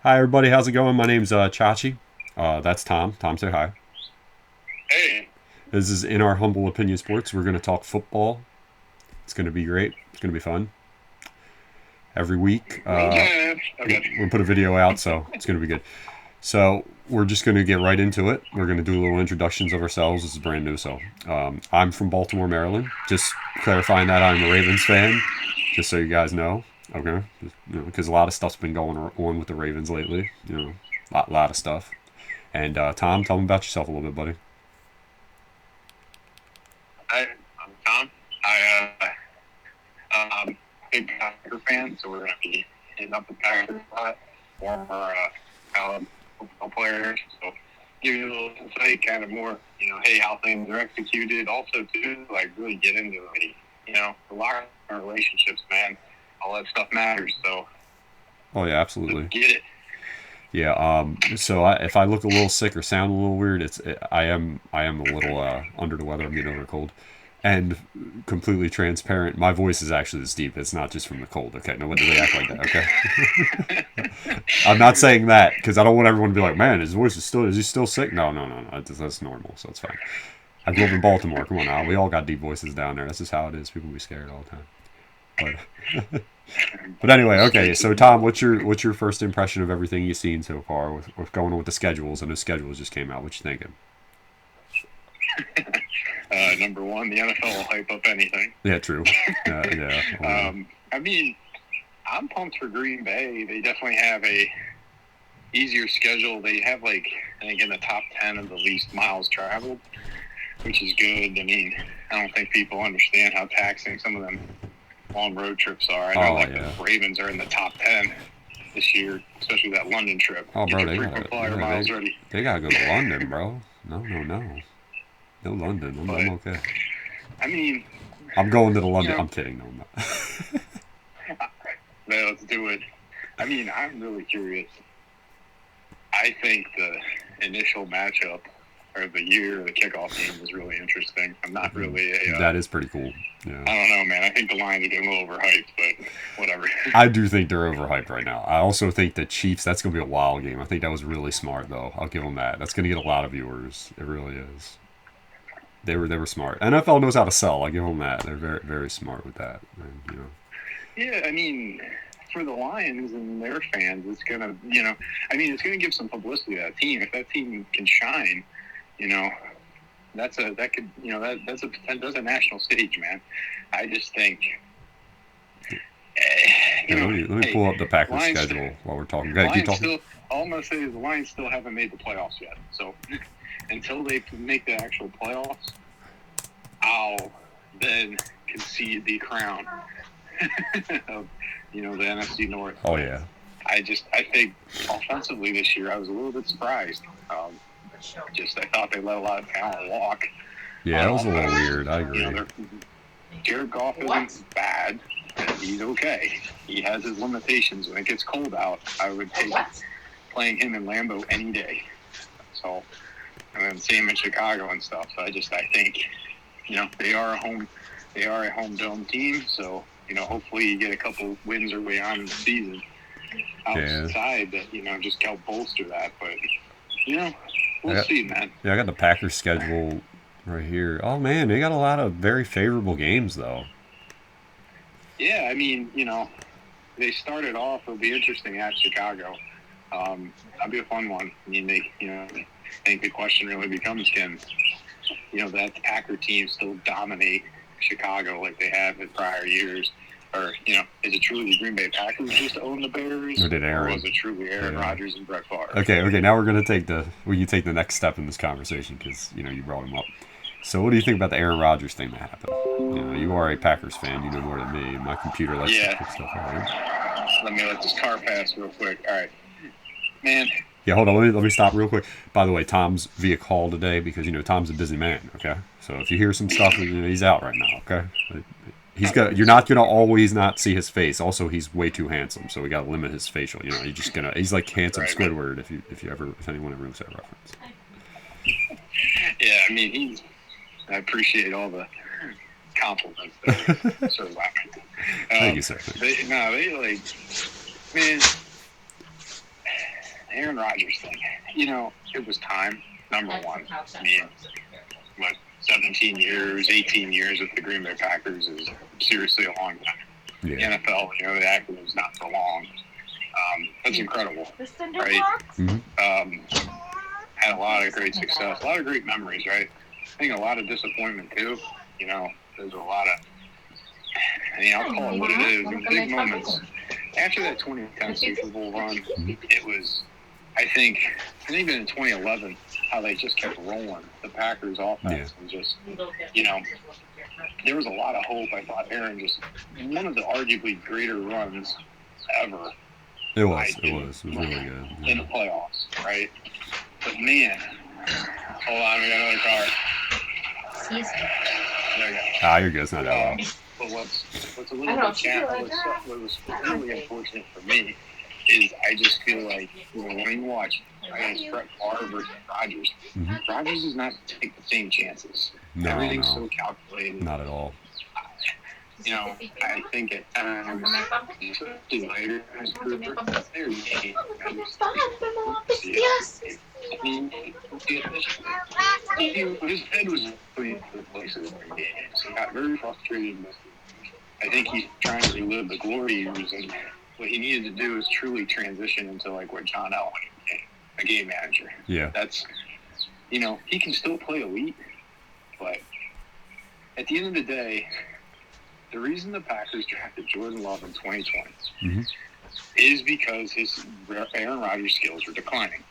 Hi, everybody. How's it going? My name's Chachi. That's Tom. Tom, say hi. Hey, This is In Our Humble Opinion Sports. We're going to talk football. It's going to be great. It's going to be fun. Every week, roll tide. we're Okay. going to put a video out, so it's going to be good. So, we're just going to get right into it. We're going to do a little introductions of ourselves. This is brand new, so I'm from Baltimore, Maryland. Just clarifying that I'm a Ravens fan, just so you guys know. Okay, because a lot of stuff's been going on with the Ravens lately. Lot of stuff. And Tom, tell me about yourself a little bit, buddy. Hi, I'm Tom. I big Packer fan, so we're gonna be hitting up the Packers a lot. Former college football player, so give you a little insight, kind of more, hey, how things are executed. Also, too, like really get into the locker room relationships, man. All that stuff matters. So Oh yeah, let's absolutely. get it. Yeah. If I look a little sick or sound a little weird, I am a little under the weather. I'm getting over a cold, and completely transparent. My voice is actually this deep. It's not just from the cold. Okay, nobody act like that. Okay. I'm not saying that because I don't want everyone to be like, man, his voice is he still sick? No, no, no, no. That's normal, so it's fine. I grew up in Baltimore. Come on now, we all got deep voices down there. That's just how it is. People be scared all the time. But anyway, okay. Straight to So the Tom, point. what's your first impression of everything you've seen so far with going on with the schedules? And the schedules just came out. What you thinking? Number one, the NFL will hype up anything. Yeah, true. Yeah. Oh yeah. I mean, I'm pumped for Green Bay. They definitely have a easier schedule. They have I think in the top 10 of the least miles traveled, which is good. I mean, I don't think people understand how taxing some of them long road trips are. I know Oh like the yeah. Ravens are in the top 10 this year, especially that London trip. Oh Get bro, your frequent flyer miles ready. they gotta go to London, bro. No, no, no, no London. I'm But okay. I mean, I'm going to the you London. know, I'm kidding. No, I'm not. let's do it. I mean, I'm really curious. I think the initial matchup or the year, the kickoff game was really interesting. I'm not really That is pretty cool. Yeah. I don't know, man. I think the Lions are getting a little overhyped, but whatever. I do think they're overhyped right now. I also think the Chiefs. That's gonna be a wild game. I think that was really smart though. I'll give them that. That's gonna get a lot of viewers. It really is. They were smart. NFL knows how to sell. I give them that. They're very very smart with that. And. Yeah, I mean, for the Lions and their fans, it's gonna, I mean, it's gonna give some publicity to that team. If that team can shine, you know, that could, that's a national stage, man. I just think, Here, let me hey, pull up the Packers Lions, schedule while we're talking. Go ahead, keep Lions talking. still. All I'm gonna say is the Lions still haven't made the playoffs yet. So until they make the actual playoffs, I'll then concede the crown of, the NFC North. Oh But yeah, I think offensively this year, I was a little bit surprised. I thought they let a lot of talent walk yeah, on that was a little offense. weird. I agree. Jared Goff isn't bad. He's okay. He has his limitations. When it gets cold out, I would take playing him in Lambeau any day. So, and then same in Chicago and stuff. So I think, they are a home dome team. So, hopefully you get a couple wins early on in the season Yeah, outside that, just help bolster that. But, I we'll got see, man. yeah, I got the Packers schedule right here. Oh man, they got a lot of very favorable games though. Yeah, I mean, they started off, it'll be interesting at Chicago. That'll be a fun one. I mean, I think the question really becomes, can, that Packer team still dominate Chicago like they have in prior years? Or, is it truly the Green Bay Packers just own the Bears? Or did Or Aaron? was it truly Aaron Yeah. Rodgers and Brett Favre? Okay. Now we're gonna take you take the next step in this conversation because you brought him up. So what do you think about the Aaron Rodgers thing that happened? You are a Packers fan. You know more than me. My computer likes to Yeah, put stuff out here. let this car pass real quick. All right, man. Yeah, hold on. Let me stop real quick. By the way, Tom's via call today because Tom's a busy man. Okay, so if you hear some stuff, he's out right now. Okay, he's got. You're not gonna always not see his face. Also, he's way too handsome, so we gotta limit his facial. You're just gonna. He's like handsome Right. Squidward. If anyone ever makes that reference. Yeah, I mean, I appreciate all the compliments there. So Thank you, sir. they like, man, Aaron Rodgers thing. It was time. Number one. I mean, what, 17 years, 18 years with the Green Bay Packers is seriously a long time. Yeah. The NFL, the acronyms not for long. That's incredible, right? Had a lot of great success, a lot of great memories, right? I think a lot of disappointment too. There's a lot of, I'll call it what it is, in big moments. After that 2010 Super Bowl run, it was, I think even in 2011, how they just kept rolling the Packers offense and just, there was a lot of hope. I thought Aaron just one of the arguably greater runs ever. It was really good. Yeah. In the playoffs, right? But man, hold on, we got another car. There you go. You're good. It's not that loud. But what's a little bit challenging, what was really unfortunate for me is I just feel like when you watch Brett Favre versus Rodgers, Rodgers does not take the same chances. Everything's so calculated. Not at all. I think at times, especially later in his career, his head was putting the places in games. He got very frustrated with it. I think he's trying to relive the glory years, and what he needed to do is truly transition into like what John Elway became, a game manager. Yeah. That's, he can still play elite, but at the end of the day, the reason the Packers drafted Jordan Love in 2020 is because his Aaron Rodgers skills were declining.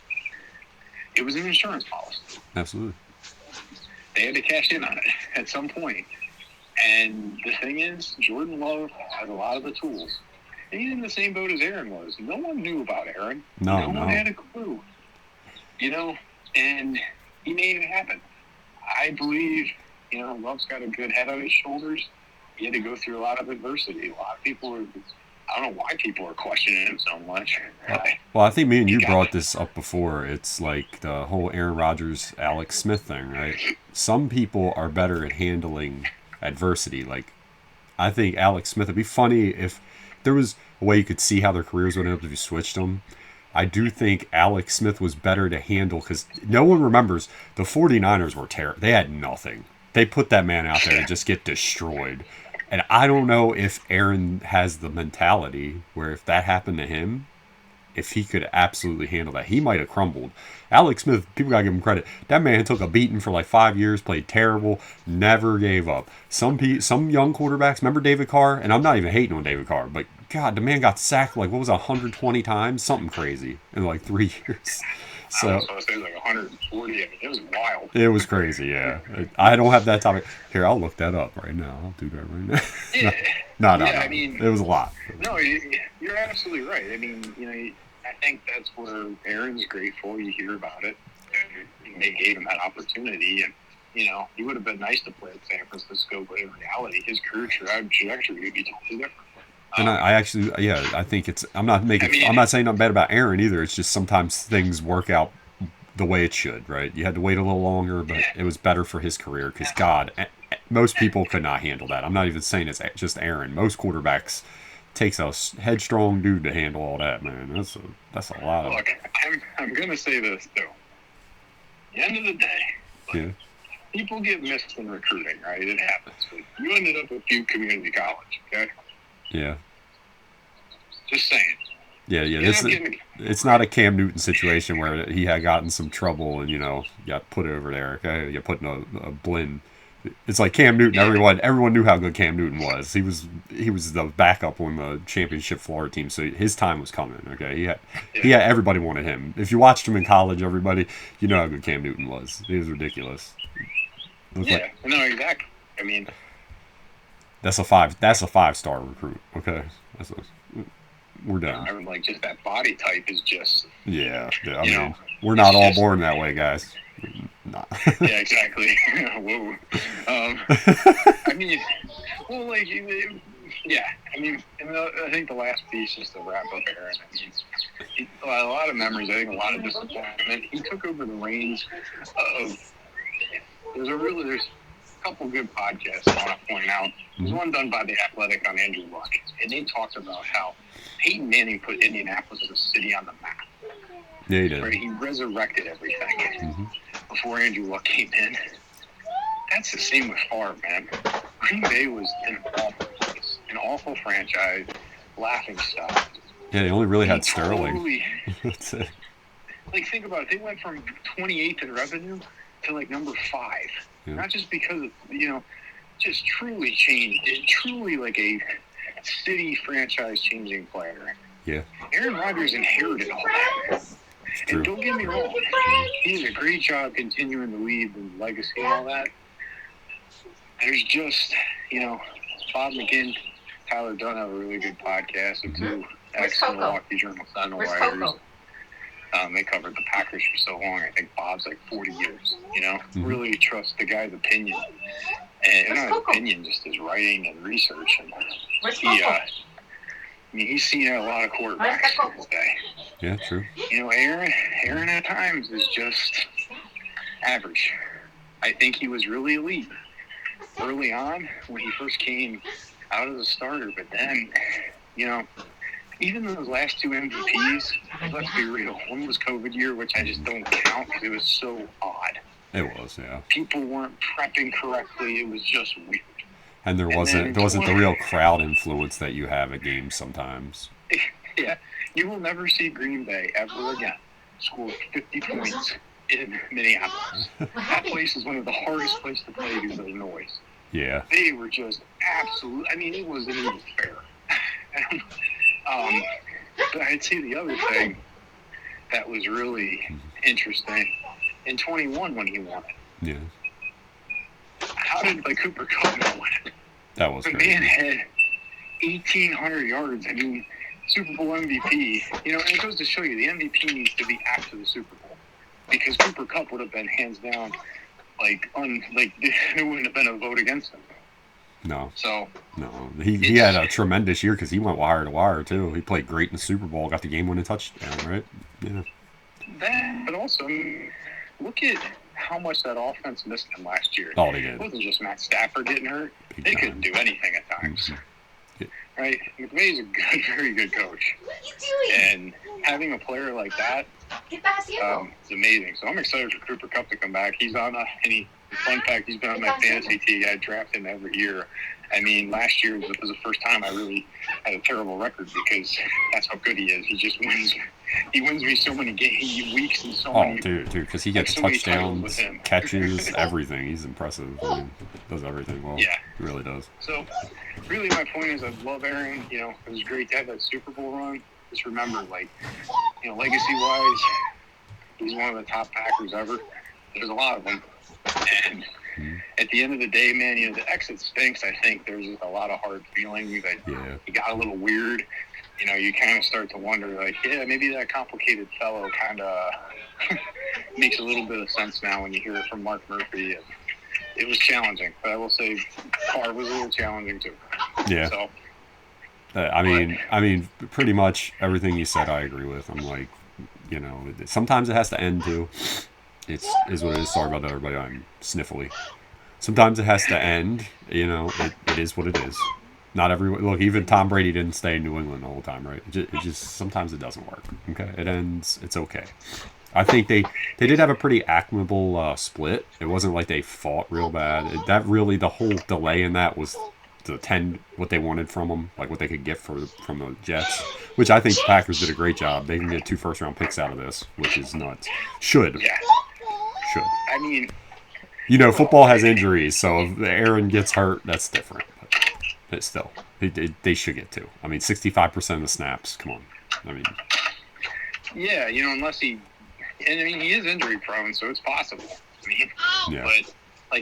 It was an insurance policy. Absolutely. They had to cash in on it at some point. And the thing is, Jordan Love had a lot of the tools. And he's in the same boat as Aaron was. No one knew about Aaron. No one had a clue. And he made it happen. I believe, Love's got a good head on his shoulders. He had to go through a lot of adversity. A lot of people I don't know why people are questioning him so much. Well, I think me and you brought this up before. It's like the whole Aaron Rodgers, Alex Smith thing, right? Some people are better at handling adversity. Like, I think Alex Smith, it'd be funny if there was a way you could see how their careers would end up if you switched them. I do think Alex Smith was better to handle because no one remembers the 49ers were terrible. They had nothing. They put that man out there to just get destroyed. And I don't know if Aaron has the mentality where if that happened to him, if he could absolutely handle that, he might have crumbled. Alex Smith, people got to give him credit. That man took a beating for like 5 years, played terrible, never gave up. Some young quarterbacks, remember David Carr? And I'm not even hating on David Carr, but God, the man got sacked like, 120 times? Something crazy in like 3 years. So, I was supposed to say like 140. I mean, it was wild. It was crazy, yeah. I don't have that topic. Here, I'll look that up right now. I'll do that right now. Yeah. No. I mean, it was a lot. No, you're absolutely right. I mean, I think that's where Aaron's grateful. You hear about it. And they gave him that opportunity. And, he would have been nice to play at San Francisco, but in reality, his career trajectory would be totally different. And I think it's. I'm not saying nothing bad about Aaron either. It's just sometimes things work out the way it should, right? You had to wait a little longer, but it was better for his career because God, most people could not handle that. I'm not even saying it's just Aaron. Most quarterbacks takes a headstrong dude to handle all that, man. That's a lot. Look, I'm gonna say this though. At the end of the day, people get missed in recruiting, right? It happens. But you ended up at Butte Community College, okay? Yeah. Just saying. Yeah. It's not a Cam Newton situation where he had gotten some trouble and got put over there. Okay, you put in a blend. It's like Cam Newton. Everyone knew how good Cam Newton was. He was the backup on the championship Florida team, so his time was coming. Okay, he had everybody wanted him. If you watched him in college, everybody how good Cam Newton was. He was ridiculous. No, exactly. I mean, that's a 5-star recruit. Okay, we're done. Like just that body type is just. Yeah. I mean, we're not all born that way, guys. Nah. Yeah, exactly. Whoa. I mean, well, like, I mean, I think the last piece just to wrap up Aaron. I mean, a lot of memories. I think a lot of disappointment. He took over the reins of. There's a couple good podcasts I want to point out. There's one done by The Athletic on Andrew Luck, and they talked about how Peyton Manning put Indianapolis as a city on the map. Yeah, he did. Right? He resurrected everything Mm-hmm. before Andrew Luck came in. That's the same with Favre, man. Green Bay was an awful place, an awful franchise, laughing stock. Yeah, they only really He had Sterling. totally, That's it. like, think about it. They went from 28th in revenue to, like, number 5. Yeah. Not just because of, just truly changed. It truly, like, a city franchise-changing player. Yeah. Aaron Rodgers inherited all that. True. And don't get me wrong, he did a great job continuing to lead the legacy and all that. There's just, Bob McGinn, Tyler Dunn have a really good podcast with two ex-Milwaukee Journal Sentinel writers. They covered the Packers for so long. I think Bob's like 40 years, Really trust the guy's opinion. And not his opinion, just his writing and research. And he's seen a lot of quarterbacks in his day. Yeah, true. Aaron at times is just average. I think he was really elite early on when he first came out as a starter, but then, even those last 2 MVPs, let's be real, one was COVID year, which I just don't count because it was so odd. It was, yeah. People weren't prepping correctly. It was just weird. And there wasn't the real crowd influence that you have at games sometimes. Yeah, you will never see Green Bay ever again score 50 points in Minneapolis. That place is one of the hardest places to play because of the noise. Yeah. They were just absolute. I mean, it wasn't even fair. But I'd say the other thing that was really interesting in 21 when he won it. Yeah. How did Cooper Kupp not win it? That was The crazy. man had 1,800 yards. I mean, Super Bowl MVP. And it goes to show you the MVP needs to be after the Super Bowl because Cooper Kupp would have been hands down, there wouldn't have been a vote against him. No. So. No. He had a tremendous year because he went wire to wire, too. He played great in the Super Bowl, got the game-winning touchdown, right? Yeah. That, but also, look at how much that offense missed him last year. Oh, they did. It wasn't just Matt Stafford getting hurt. Big They time. couldn't do anything at times. Mm-hmm. Yeah. Right? McVay's a good, very good coach. What are you doing? And having a player like that Get the handle. is amazing. So I'm excited for Cooper Kupp to come back. He's on fun fact, he's been on my fantasy team. I draft him every year. I mean, last year was the first time I really had a terrible record because that's how good he is. He just wins. He wins me so many weeks and so many. Oh, dude, because he gets so many titles touchdowns, with him. catches, everything. He's impressive. I mean, does everything well. Yeah. He really does. So, really, my point is I love Aaron. It was great to have that Super Bowl run. Just remember, legacy-wise, he's one of the top Packers ever. There's a lot of them. And at the end of the day, man, the exit stinks. I think there's just a lot of hard feelings. He got a little weird. You kind of start to wonder, maybe that complicated fellow kind of makes a little bit of sense now when you hear it from Mark Murphy. It was challenging, but I will say Carr was a little challenging too. Yeah. So, I mean, pretty much everything you said, I agree with. I'm like, sometimes it has to end too. Is what it is. Sorry about that, everybody. I'm sniffly. Sometimes it has to end. It is what it is. Not everyone. Look, even Tom Brady didn't stay in New England the whole time, right? It just sometimes it doesn't work. Okay, it ends. It's okay. I think they did have a pretty admirable split. It wasn't like they fought real bad. The whole delay in that was to attend what they wanted from them, like what they could get from the Jets, which I think the Packers did a great job. They can get 2 first-round picks out of this, which is nuts. Should. I mean, football has injuries, so if Aaron gets hurt, that's different. But still, they should get 2. I mean, 65% of the snaps. Come on. I mean, yeah, unless he is injury prone, so it's possible. I mean, yeah. But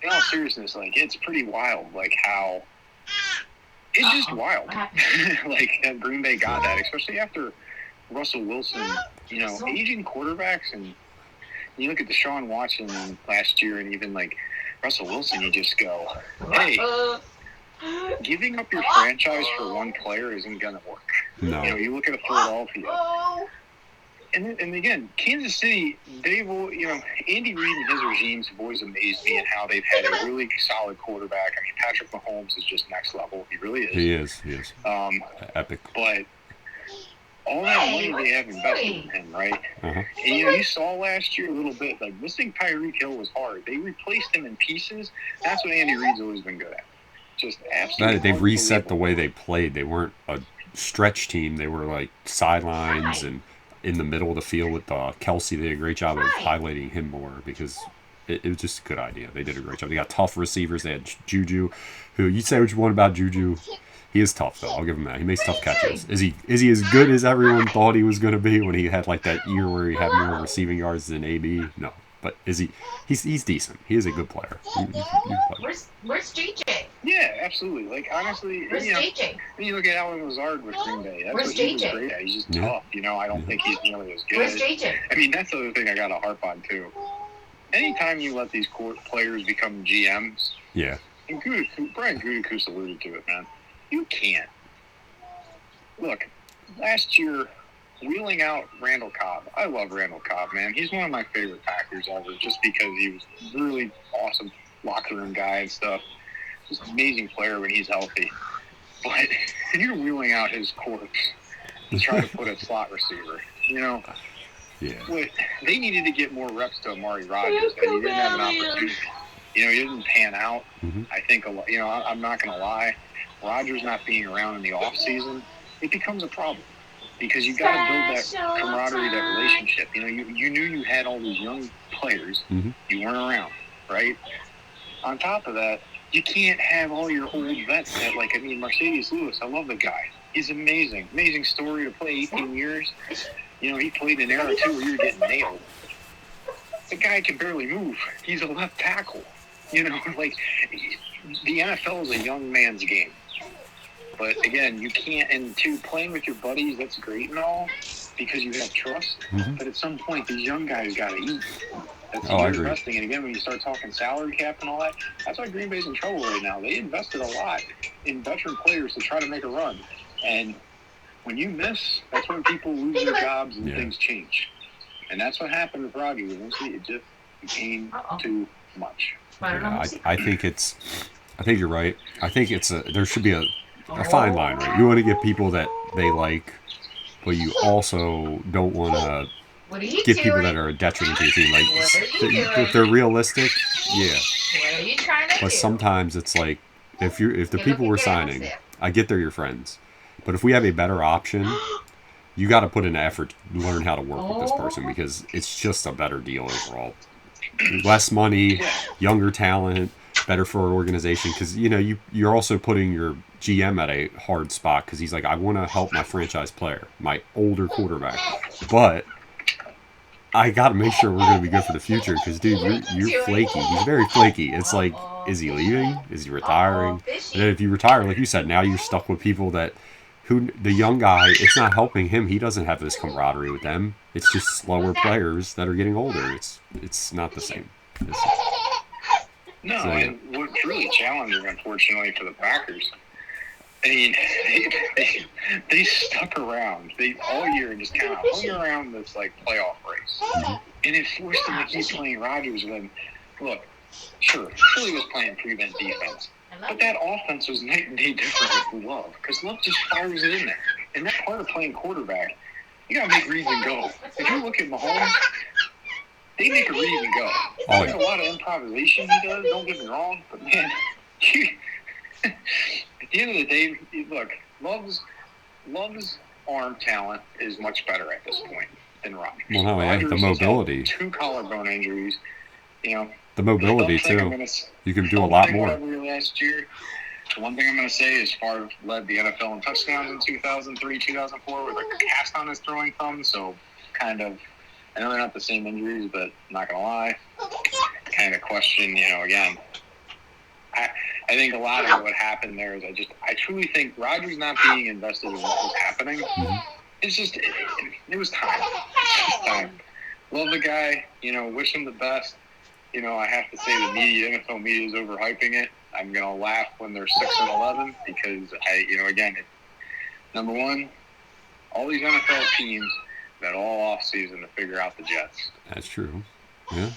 in all seriousness, it's pretty wild, how it's just wild, that Green Bay got that, especially after Russell Wilson. Aging quarterbacks, and you look at Deshaun Watson last year, and even Russell Wilson, you just go, hey. Giving up your franchise for one player isn't going to work. No. You look at Philadelphia. And again, Kansas City, they will, Andy Reid and his regimes have always amazed me in how they've had a really solid quarterback. I mean, Patrick Mahomes is just next level. He really is. He is. Epic. But all that money they have invested in him, right? Uh-huh. And you saw last year a little bit, like missing Tyreek Hill was hard. They replaced him in pieces. That's what Andy Reid's always been good at. Just absolutely They've reset the unbelievable. way they played. They weren't a stretch team. They were like sidelines and in the middle of the field with Kelsey. They did a great job of highlighting him more because it was just a good idea. They did a great job. They got tough receivers. They had Juju, who you say what you want about Juju. He is tough though. I'll give him that. He makes tough catches. Is he as good as everyone thought he was going to be when he had like that year where he had more receiving yards than AB? No, but is he? He's decent. He is a good player. Where's JJ? Yeah, absolutely. Like honestly, Where's JJ? when you look at Allen Lazard with Green Bay, that's Where's what he was JJ? great at. He's just tough. I don't think he's nearly as good. Where's JJ? I mean, that's the other thing I got to harp on too. Anytime you let these players become GMs, Yeah. and Brian Gutekunst alluded to it, man. You can't. Look, last year, wheeling out Randall Cobb. I love Randall Cobb, man. He's one of my favorite Packers ever, just because he was really awesome locker room guy and stuff. Just an amazing player when he's healthy. But you're wheeling out his corpse to try to put a slot receiver. Yeah. What, they needed to get more reps to Amari Rodgers. That he didn't have an opportunity. He didn't pan out. Mm-hmm. I think, I'm not going to lie. Rodgers not being around in the offseason, it becomes a problem. Because you got to build that camaraderie, that relationship. You knew you had all these young players. Mm-hmm. You weren't around, right? On top of that, you can't have all your old vets that, Mercedes Lewis. I love the guy. He's amazing. Amazing story to play 18 years. He played in an era, too, where you were getting nailed. The guy can barely move. He's a left tackle. The NFL is a young man's game. But again, you can't, and playing with your buddies, that's great and all, because you have trust. Mm-hmm. But at some point, these young guys got to eat. That's I agree. investing. And again, when you start talking salary cap and all that, that's why Green Bay's in trouble right now. They invested a lot in veteran players to try to make a run. And when you miss, that's when people lose their jobs and things change. And that's what happened with Rodgers. Eventually, it just became too much. Yeah, I think you're right. I think there should be a fine line, right? You want to get people that they like, but you also don't want to get people that are a detriment to your team. Like, if they're realistic, yeah. What are you trying to do? But sometimes it's like, if the people we're signing, I get they're your friends, but if we have a better option, you got to put in effort to learn how to work with this person because it's just a better deal overall. Less money, younger talent, better for our organization because you're also putting your GM at a hard spot because he's like, I want to help my franchise player, my older quarterback, but I got to make sure we're going to be good for the future because, dude, you're flaky. He's very flaky. It's like, is he leaving? Is he retiring? And then if you retire, like you said, now you're stuck with people that the young guy, it's not helping him. He doesn't have this camaraderie with them. It's just slower players that are getting older. It's not the same. No, and what's really challenging, unfortunately, for the Packers, I mean, they stuck around all year and just kind of hung around this playoff race, and it forced them to keep playing Rodgers. When, look, sure, Philly was playing prevent defense, but that offense was night and day different with Love because Love just fires it in there, and that part of playing quarterback, you gotta make reads and go. If you look at Mahomes, they make a read and go. There's a lot of improvisation he does. Don't get me wrong, but man, at the end of the day, look, Love's arm talent is much better at this point than Rodgers. Well, no, Rodgers the mobility. Has had 2 collarbone injuries. The mobility too. You can do a lot more. Last year, the one thing I'm going to say is Favre led the NFL in touchdowns in 2003, 2004 with a cast on his throwing thumb. So, kind of, I know they're not the same injuries, but I'm not going to lie, kind of question. Again, I think a lot of what happened there is I truly think Rodgers not being invested in what was happening. Mm-hmm. It's just it was time. It's just time. Love the guy. Wish him the best. I have to say the NFL media is overhyping it. I'm gonna laugh when they're 6-11 because again, number one, all these NFL teams that all offseason to figure out the Jets. That's true. Yeah.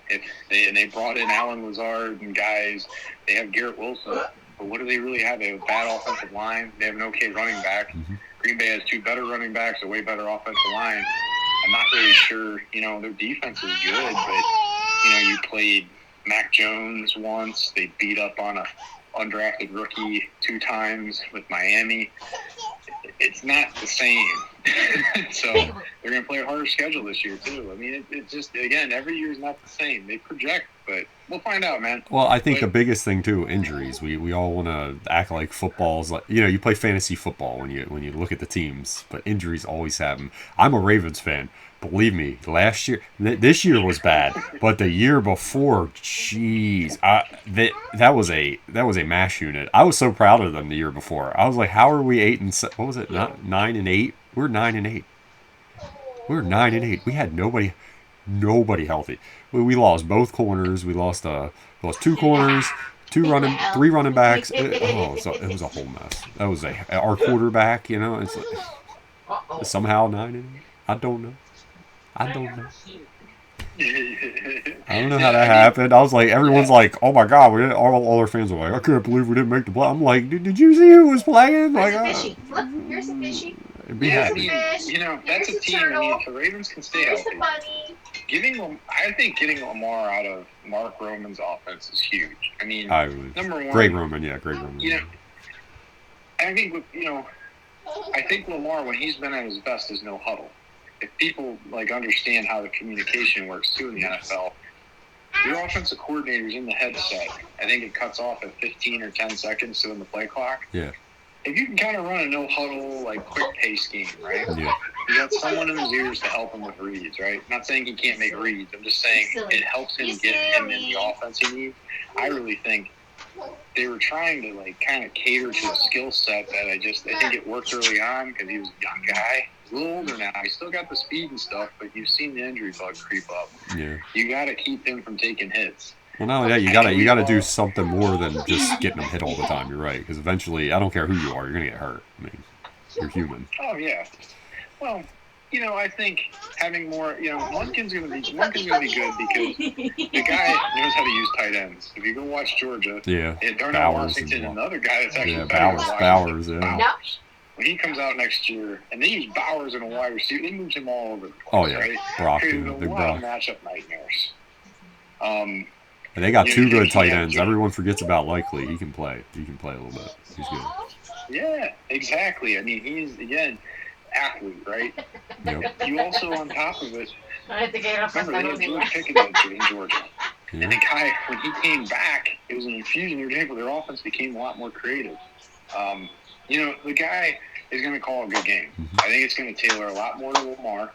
If they brought in Allen Lazard and guys, they have Garrett Wilson, but what do they really have? They have a bad offensive line. They have an okay running back. Mm-hmm. Green Bay has 2 better running backs, a way better offensive line. I'm not really sure, their defense is good, but, you played Mac Jones once. They beat up on a undrafted rookie 2 times with Miami. It's not the same. So they're going to play a harder schedule this year, too. I mean, it just, again, every year is not the same. They project, but we'll find out, man. Well, I think the biggest thing, too, injuries. We all want to act like football's like, you play fantasy football when you look at the teams, but injuries always happen. I'm a Ravens fan. Believe me, this year was bad, but the year before, jeez, that was a mash unit. I was so proud of them the year before. I was like, how are we 8-7? What was it? 9-8. We're 9-8. We're 9-8. We had nobody healthy. We lost both corners. We lost 2 corners, 3 running backs. It was a whole mess. That was our quarterback. It's like, somehow 9-8. I don't know. I don't know how that happened. I was like, everyone's like, oh my god, all our fans were like, I can't believe we didn't make the play. I'm like, did you see who was playing? Here's a fishy. Look, here's a fishy. Yeah, I mean, that's a team. I mean, if the Ravens can stay healthy, I think getting Lamar out of Mark Roman's offense is huge. I mean, number one, great Roman. I think Lamar, when he's been at his best, is no huddle. If people understand how the communication works too in the NFL, your offensive coordinator's in the headset. I think it cuts off at 15 or 10 seconds to in the play clock. Yeah. If you can kind of run a no huddle, quick pace game, right? Yeah. You got someone in his ears to help him with reads, right? Not saying he can't make reads. I'm just saying it helps him get him in the offense he needs. I really think they were trying to kind of cater to a skill set that I think it worked early on because he was a young guy. He's a little older now. He's still got the speed and stuff, but you've seen the injury bug creep up. Yeah. You got to keep him from taking hits. Well, not only that, you gotta do something more than just getting them hit all the time. You're right, because eventually, I don't care who you are, you're gonna get hurt. I mean, you're human. Oh yeah. Well, I think having more, Munkin's gonna be good because the guy knows how to use tight ends. If you go watch Georgia, Darnell Washington, and another guy that's actually Bowers. When he comes out next year, and they use Bowers in a wide receiver, they moved him all over the place, right? Brock, created a big lot Brock. of matchup nightmares. And they got 2 good tight ends. Everyone forgets about Likely. He can play. He can play a little bit. He's good. Yeah, exactly. I mean, he's, again, athlete, right? Yep. You also, on top of it, remember, they had George Pickens in Georgia. Yeah. And the guy, when he came back, it was an infusion year day, but their offense became a lot more creative. The guy is going to call a good game. Mm-hmm. I think it's going to tailor a lot more to Lamar.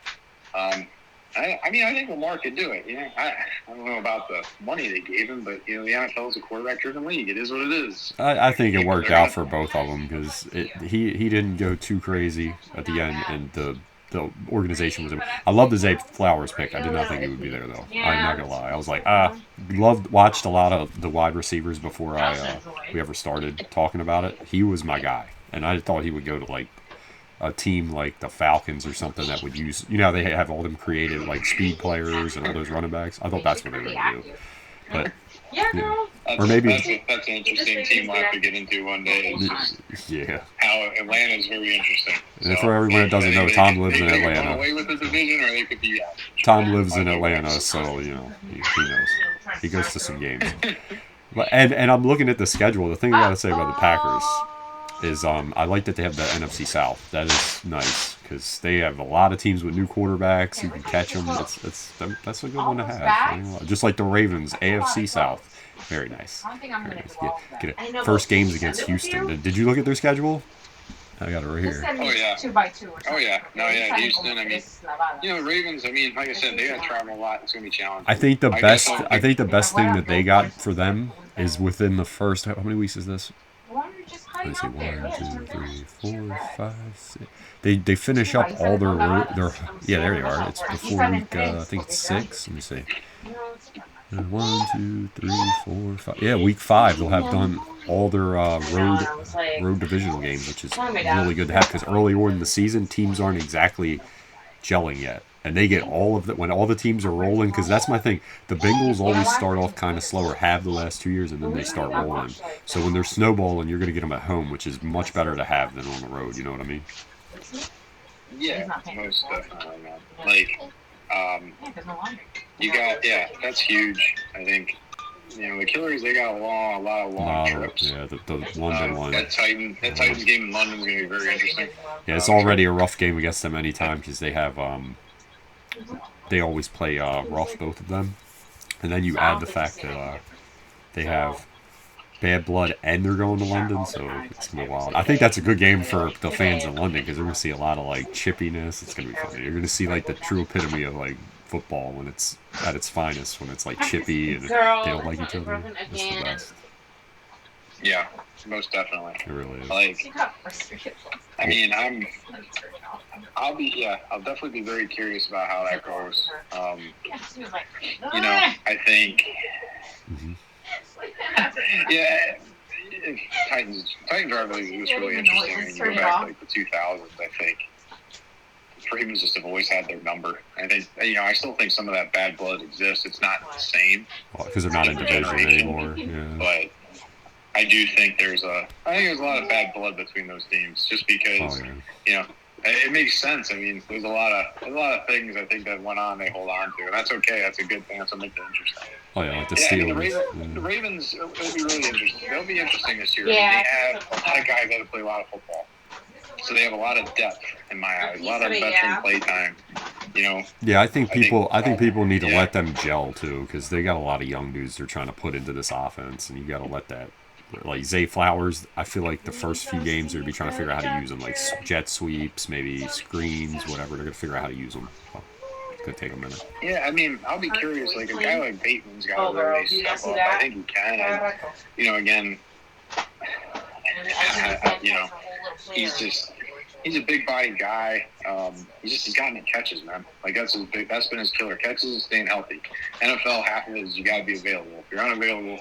I think Lamar could do it. I don't know about the money they gave him, but the NFL is a quarterback-driven league. It is what it is. I think it worked out for both of them because he didn't go too crazy at the end, and the organization was. I love the Zay Flowers pick. I did not think he would be there though. I'm not gonna lie. I was like, watched a lot of the wide receivers before we ever started talking about it. He was my guy, and I thought he would go to a team like the Falcons or something that would use, they have all them creative speed players and all those running backs. I thought that's what they were going to do. But, or maybe that's an interesting team we'll have to get into one day. How Atlanta's very interesting. And for everyone that doesn't know, Tom lives in They Atlanta. away with the division, or they could be out. Tom lives in Atlanta, so he knows. He goes to some games. But and I'm looking at the schedule. The thing I got to say about the Packers is I like that they have the NFC South. That is nice because they have a lot of teams with new quarterbacks who can catch them. That's a good one to have. Just like the Ravens, AFC South. Very nice. Very nice. Get it. First game's against Houston. Did you look at their schedule? I got it right here. Oh yeah. 2x2. Oh yeah. No, yeah. Houston. I mean, Ravens. I mean, like I said, they got to travel a lot. It's gonna be challenging. I think the best thing that they got for them is within the first. How many weeks is this? Let's see, 1, 2, 3, 4, 5, 6. They finish up all their there they are. It's before week I think it's 6. Let me see. 1, 2, 3, 4, 5. Yeah, week 5 they'll have done all their road divisional games, which is really good to have because earlier in the season teams aren't exactly gelling yet. And they get all of that when all the teams are rolling, because that's my thing. The Bengals always start off kind of slower, have the last 2 years, and then they start rolling. So when they're snowballing, you're going to get them at home, which is much better to have than on the road. You know what I mean? Yeah, most definitely, man. Like, you got that's huge. I think the Killers, they got a lot of long trips. The London one. That Titans game in London is going to be very interesting. Yeah, it's already a rough game against them anytime because they have they always play rough, both of them, and then you add the fact that they have Bad Blood and they're going to London, so it's gonna be wild. I think that's a good game for the fans in London because they're gonna see a lot of like chippiness. It's gonna be funny. You're gonna see like the true epitome of like football when it's at its finest, when it's like chippy and they don't like each other. It's the best. Yeah, most definitely. It really is. Like, I mean, I'll definitely be very curious about how that goes. I think. Mm-hmm. Yeah, Titans rivalry was really interesting. When you go back to like the 2000s, I think the Ravens just have always had their number. I think I still think some of that bad blood exists. It's not the same because they're not in division anymore. Yeah. But I do think there's a lot of bad blood between those teams, just because it makes sense. I mean, there's a lot of things I think that went on they hold on to, and that's okay. That's a good thing. That's what makes it interesting. Oh yeah, like the Steelers. The Ravens will be really interesting. They'll be interesting this year. Yeah. They have a lot of guys that play a lot of football, so they have a lot of depth in my eyes. A lot of veteran play time. Yeah, I think people need to let them gel too, because they got a lot of young dudes they're trying to put into this offense, and you got to let that. Like Zay Flowers, I feel like the first few games they're gonna be trying to figure out how to use them, like jet sweeps, maybe screens, whatever. They're gonna figure out how to use them. It's gonna take a minute. Yeah, I mean, I'll be curious. Like a guy like Bateman's got to really step up. I think he can. And, again, he's a big body guy. He's gotten catches, man. Like that's been his killer. Catches and staying healthy. NFL, half of it is you got to be available. If you're unavailable.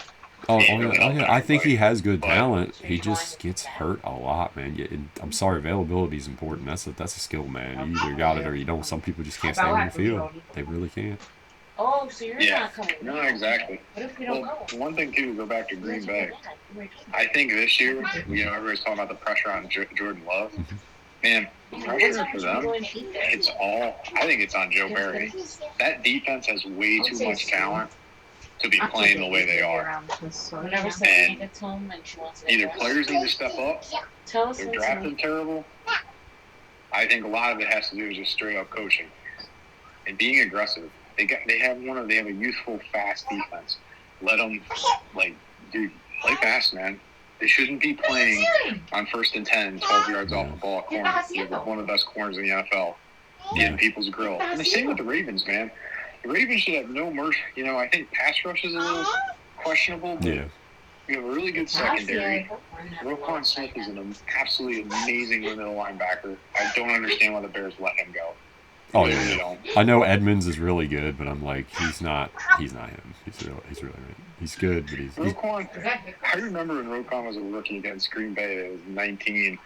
Yeah. I think he has good talent. He just gets hurt a lot, man. I'm sorry, availability is important. That's a skill, man. You either got it or you don't. Some people just can't stay on the field. They really can't. Oh, so you're not coming? No, exactly. Well, one thing too, go back to Green Bay. I think this year, everybody's talking about the pressure on Jordan Love. Man, pressure for them, I think it's on Joe Barry. That defense has way too much talent to be playing the way they are. And either players need to step up, they're drafting terrible. I think a lot of it has to do with just straight up coaching and being aggressive. They have a youthful, fast defense. Let them play fast, man. They shouldn't be playing on 1st and 10, 12 yards off the ball corner. They're one of the best corners in the NFL. Getting people's grill. And the same with the Ravens, man. The Ravens should have no mercy. I think pass rush is a little questionable, but we have a really good secondary. Roquan Smith is an absolutely amazing middle linebacker. I don't understand why the Bears let him go. Oh yeah. I know Edmonds is really good, but I'm like, he's not him. He's really right. He's good, but he's Roquan. I remember when Roquan was a rookie against Green Bay. It was 19,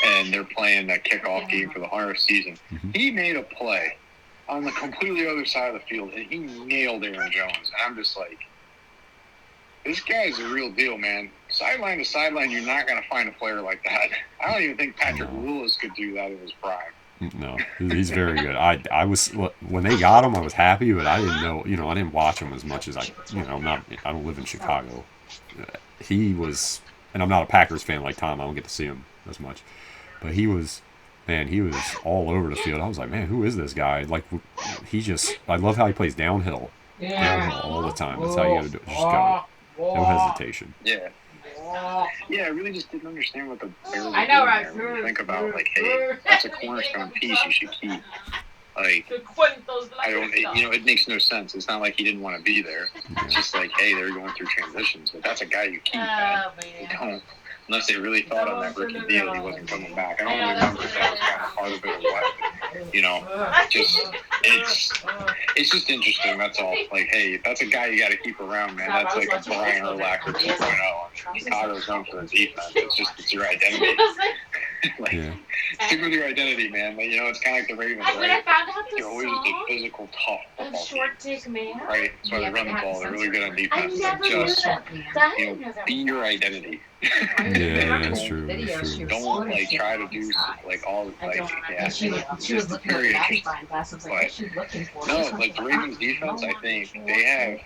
and they're playing a kickoff game for the 100th season. Mm-hmm. He made a play on the completely other side of the field, and he nailed Aaron Jones. And I'm just like, this guy's a real deal, man. Sideline to sideline, you're not going to find a player like that. I don't even think Patrick Willis could do that in his prime. No, he's very good. I was when they got him, I was happy, but I didn't know. I didn't watch him as much as I don't live in Chicago. He was, and I'm not a Packers fan like Tom. I don't get to see him as much, but he was all over the field. I was like, man, who is this guy? Like, I love how he plays downhill all the time. That's how you got to do it. Just go, no hesitation. Yeah. Yeah, I really just didn't understand what the Bears were doing there. When you think about, like, hey, that's a cornerstone piece you should keep. Like, it makes no sense. It's not like he didn't want to be there. It's just like, hey, they're going through transitions, but that's a guy you keep, man. You don't. Unless they really thought on that rookie deal, he wasn't coming back. I don't really remember if that was kind of part of it or what. It's just interesting. That's all. Like, hey, that's a guy you got to keep around, man. That's like a Brian Urlacher 2.0. Chicago's known for their defense. It's your identity. like, Yeah. stick with your identity, man. Like, it's kind of like the Ravens, When I right? found out the They're always a song physical, tough of football Short team, Dick Man, right? That's why they run the ball. They're really good on I defense. never Like, knew just, that. I didn't know that be was your that. identity. Yeah, that's true. That's true. Don't, like, try to do, like, all, like, yeah. It's very interesting. But, no, like, the Ravens defense, I think,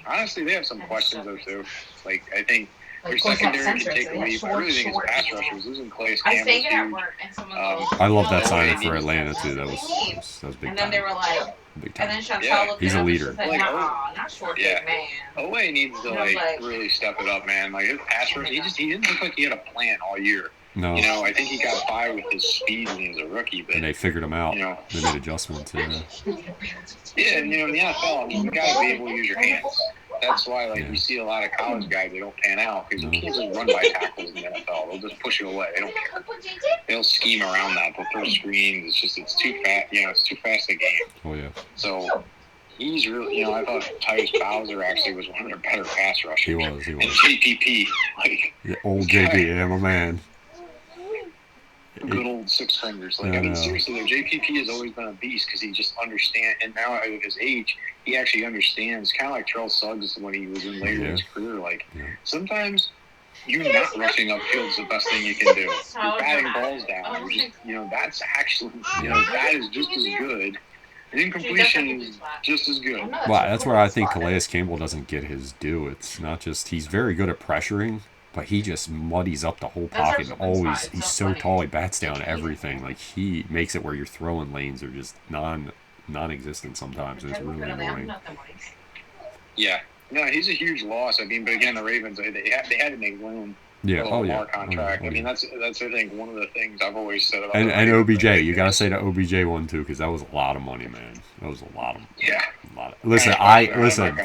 honestly, they have some questions, though, too. Like, I think their secondary can take a leap. I really think it's pass rushers. Losing Calais I was Campbell's thinking at huge. work, and someone goes, I love that "No, signing way for needs- Atlanta too. That was big And time. then they were like, Big and time. then Chantel Yeah. looked He's it a up, leader. And she said, Like, nah, not Short yeah. Dick Man. Oweh needs to, And I was like, like, really step it up, man. Like, his pass rush, he didn't look like he had a plan all year. No. I think he got by with his speed when he was a rookie, but And they figured him out. They made adjustments. Yeah. Yeah, and in the NFL, I mean, you gotta be able to use your hands. That's why, like, Yeah. you see a lot of college guys, they don't pan out because you can't just run by tackles in the NFL. They'll just push you away. They don't care. They'll scheme around that. They'll throw screens. It's too fast. It's too fast a game. Oh yeah. So he's really, I thought Tyus Bowser actually was one of their better pass rushers. He was. And JPP, like, Yeah, old JP, yeah, my man. good old six fingers. Like, I mean, seriously, though, JPP has always been a beast because he just understands, and now at his age, he actually understands, kind of like Terrell Suggs when he was in later in his career. Like, sometimes you not rushing upfield is the best thing you can do. You're batting balls down. You're just, that's actually, that is just as good. And incompletion is just as good. Well, that's where I think Calais Campbell doesn't get his due. It's not just, he's very good at pressuring, but he just muddies up the whole pocket. He's so tall, he bats down everything. Like, he makes it where your throwing lanes are just non-existent sometimes. It's really annoying. Yeah. No, he's a huge loss. I mean, but again, the Ravens, they had to make room. Yeah. Oh yeah. Contract. I mean, that's I think one of the things I've always said about. And OBJ, you gotta say the OBJ one too, because that was a lot of money, man. That was a lot of. Yeah. A lot of, listen.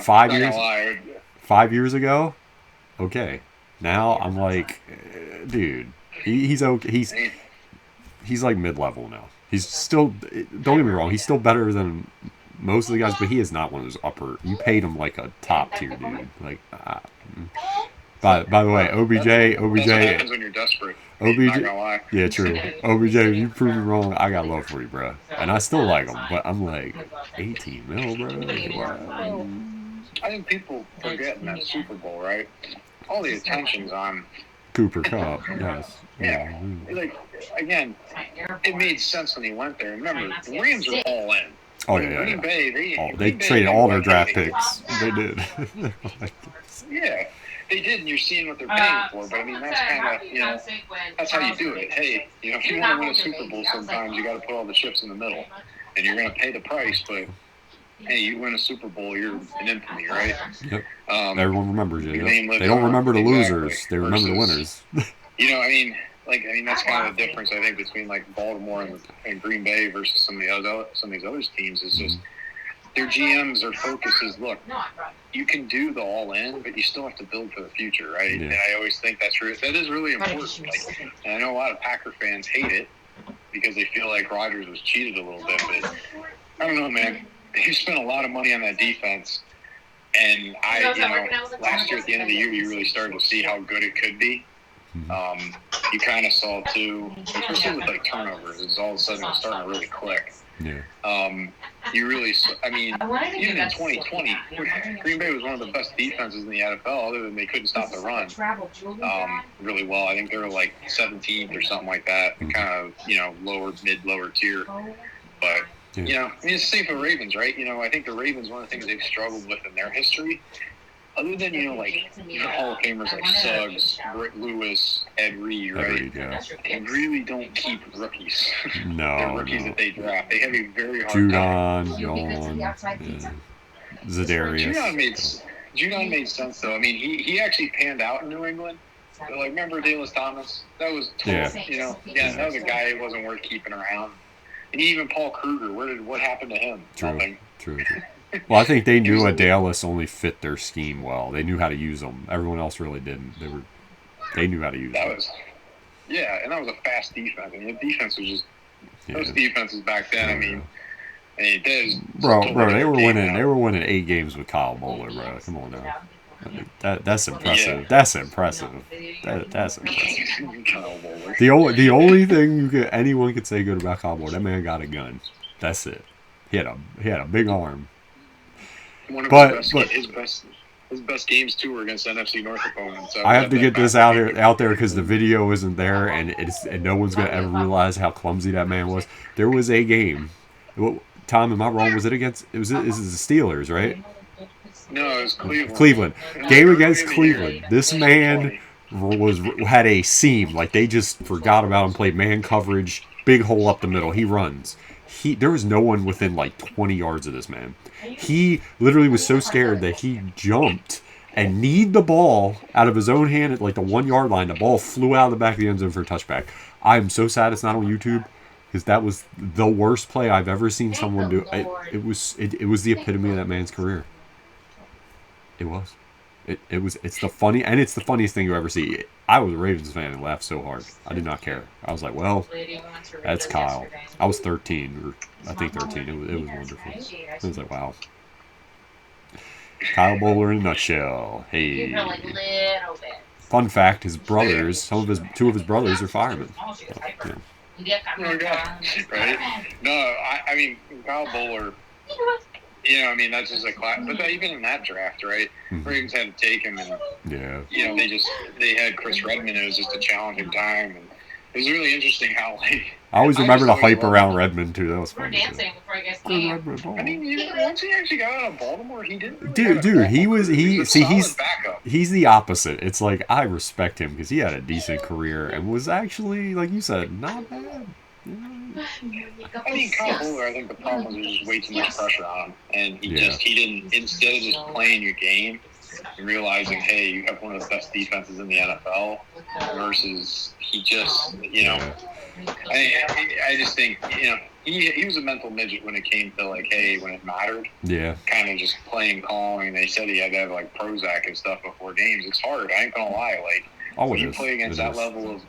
5 years ago, okay. Now I'm like, dude, he's okay. He's like mid-level now. He's still. Don't get me wrong. He's still better than most of the guys, but he is not one of those upper. You paid him like a top tier dude. Like. By the way, OBJ. That's what happens when you're desperate. OBJ. Yeah, true. OBJ, if you prove me wrong, I got love for you, bro. And I still like him, but I'm like 18 mil, bro. Wow. I think people forget in that Super Bowl, right? All the attention's on Cooper Kupp. Yes. Yeah. Like, again, it made sense when he went there. Remember, the Rams were all in. Oh yeah. Green Bay, they traded all their draft picks. They did. Yeah. They did, and you're seeing what they're paying for. But I mean, that's kind of, that's how you do it. Hey, if you want to win a Super Bowl, sometimes you got to put all the chips in the middle, and you're going to pay the price. But hey, you win a Super Bowl, you're an infamy, right? Yep. Everyone remembers you. Yep. They don't remember the losers; they remember the winners. I mean, that's kind of the difference I think between like Baltimore and Green Bay versus some of these other teams is just. Their GMs, their focus is, look, you can do the all-in, but you still have to build for the future, right? Yeah. And I always think that is really important. Like, and I know a lot of Packer fans hate it because they feel like Rodgers was cheated a little bit, but I don't know, man. They've spent a lot of money on that defense, and last year at the end of the year, you really started to see how good it could be. You kind of saw, too, especially with, like, turnovers, it's all of a sudden it's starting to really click. Yeah. You really, I mean, even in 2020, Green Bay was one of the best defenses in the NFL, other than they couldn't stop the run really well. I think they were like 17th or something like that, kind of, lower tier. But, I mean, it's the same for the Ravens, right? I think the Ravens, one of the things they've struggled with in their history, other than, Hall of Famers like Suggs, Britt Lewis, Ed Reed, right? They really don't keep rookies. No. They're rookies that they draft. They have a very hard time. Zadarius. Judon made sense, though. I mean, he actually panned out in New England. So, like, remember Dallas Thomas? That was total, that was a guy who wasn't worth keeping around. And even Paul Kruger, what happened to him? Nothing. True. Well, I think they knew Dallas only fit their scheme well. They knew how to use them. Everyone else really didn't. They knew how to use them. And that was a fast defense. I mean, the defense was just those defenses back then. I mean, bro, they were winning. They were winning 8 games with Kyle Bowler, bro. Come on now. That's impressive. Yeah. That's impressive. That's impressive. Kyle Bowler. The only thing anyone could say good about Kyle Moore, that man got a gun. That's it. He had a big arm. One of But his best games too were against NFC North opponents. So I have to get this out there because the video isn't there, and no one's gonna ever realize how clumsy that man was. There was a game. Tom, am I wrong? Was it against? Is the Steelers, right? No, it was Cleveland. Cleveland. And, Game like, against early in the Cleveland. year, This man 2020. had a seam. Like they just forgot about him. Played man coverage. Big hole up the middle. He runs. There was no one within like 20 yards of this man. He literally was so scared that he jumped and kneed the ball out of his own hand at like the 1 yard line. The ball flew out of the back of the end zone for a touchback. I'm so sad it's not on YouTube because that was the worst play I've ever seen someone do. It was the epitome of that man's career. It was. It's the funniest thing you ever see. I was a Ravens fan and laughed so hard. I did not care. I was like, well, that's Kyle. I was 13, or I think 13. It was wonderful. I was like, wow. Kyle Bowler in a nutshell. Hey. Fun fact: his brothers, two of his brothers are firemen. So, yeah. Oh my God. Right? No, I mean Kyle Bowler. I mean that's just a class. But even in that draft, right? Mhm. Ravens had to take him, and Yeah. they had Chris Redmond. It was just a challenging time, and it was really interesting how like. I always remember the just always hype loved around him. Redmond too. That was We're fun. dancing before I guess I mean, once he actually got out of Baltimore, he didn't really Dude, have a he was a solid backup. he's the opposite. It's like I respect him because he had a decent career and was actually, like you said, not bad. I mean, Kyle Bowler, I think the problem was there was just way too much pressure on him, and he didn't, instead of just playing your game and realizing, hey, you have one of the best defenses in the NFL, versus he just, I just think, he was a mental midget when it came to like, hey, when it mattered, kind of just playing calm. And they said he had to have like Prozac and stuff before games. It's hard. I ain't gonna lie. Like when you play against that level of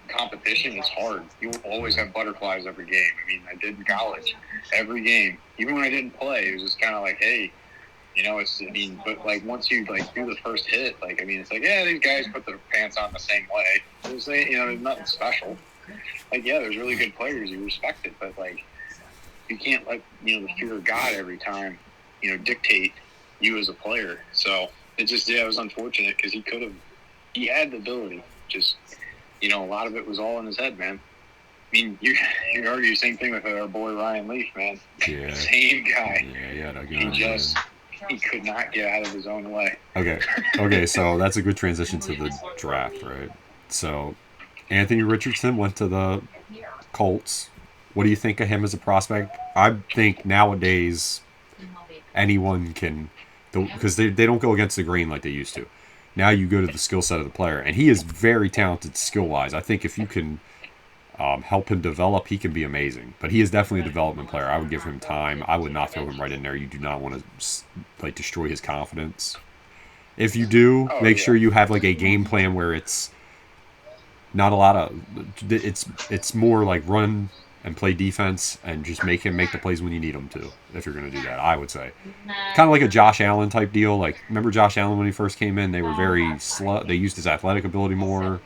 competition, it's hard. You will always have butterflies every game. I mean, I did in college. Every game, even when I didn't play, it was just kind of like, hey, but like once you like do the first hit, like it's like, yeah, these guys put their pants on the same way. There's nothing special. Like, yeah, there's really good players, you respect it, but like you can't let the fear of God every time dictate you as a player. So it was unfortunate because he had the ability. Just a lot of it was all in his head, man. I mean, you can argue the same thing with our boy Ryan Leaf, man. Yeah. Same guy. Yeah, he could not get out of his own way. Okay, so that's a good transition to the draft, right? So Anthony Richardson went to the Colts. What do you think of him as a prospect? I think nowadays anyone can, because they don't go against the grain like they used to. Now you go to the skill set of the player, and he is very talented skill-wise. I think if you can help him develop, he can be amazing. But he is definitely a development player. I would give him time. I would not throw him right in there. You do not want to destroy his confidence. If you do, make sure you have like a game plan where it's not a lot of it's more like run and play defense and just make him make the plays when you need him to. If you're going to do that, I would say kind of like a Josh Allen type deal. Like remember Josh Allen when he first came in? They were very slow. They used his athletic ability more,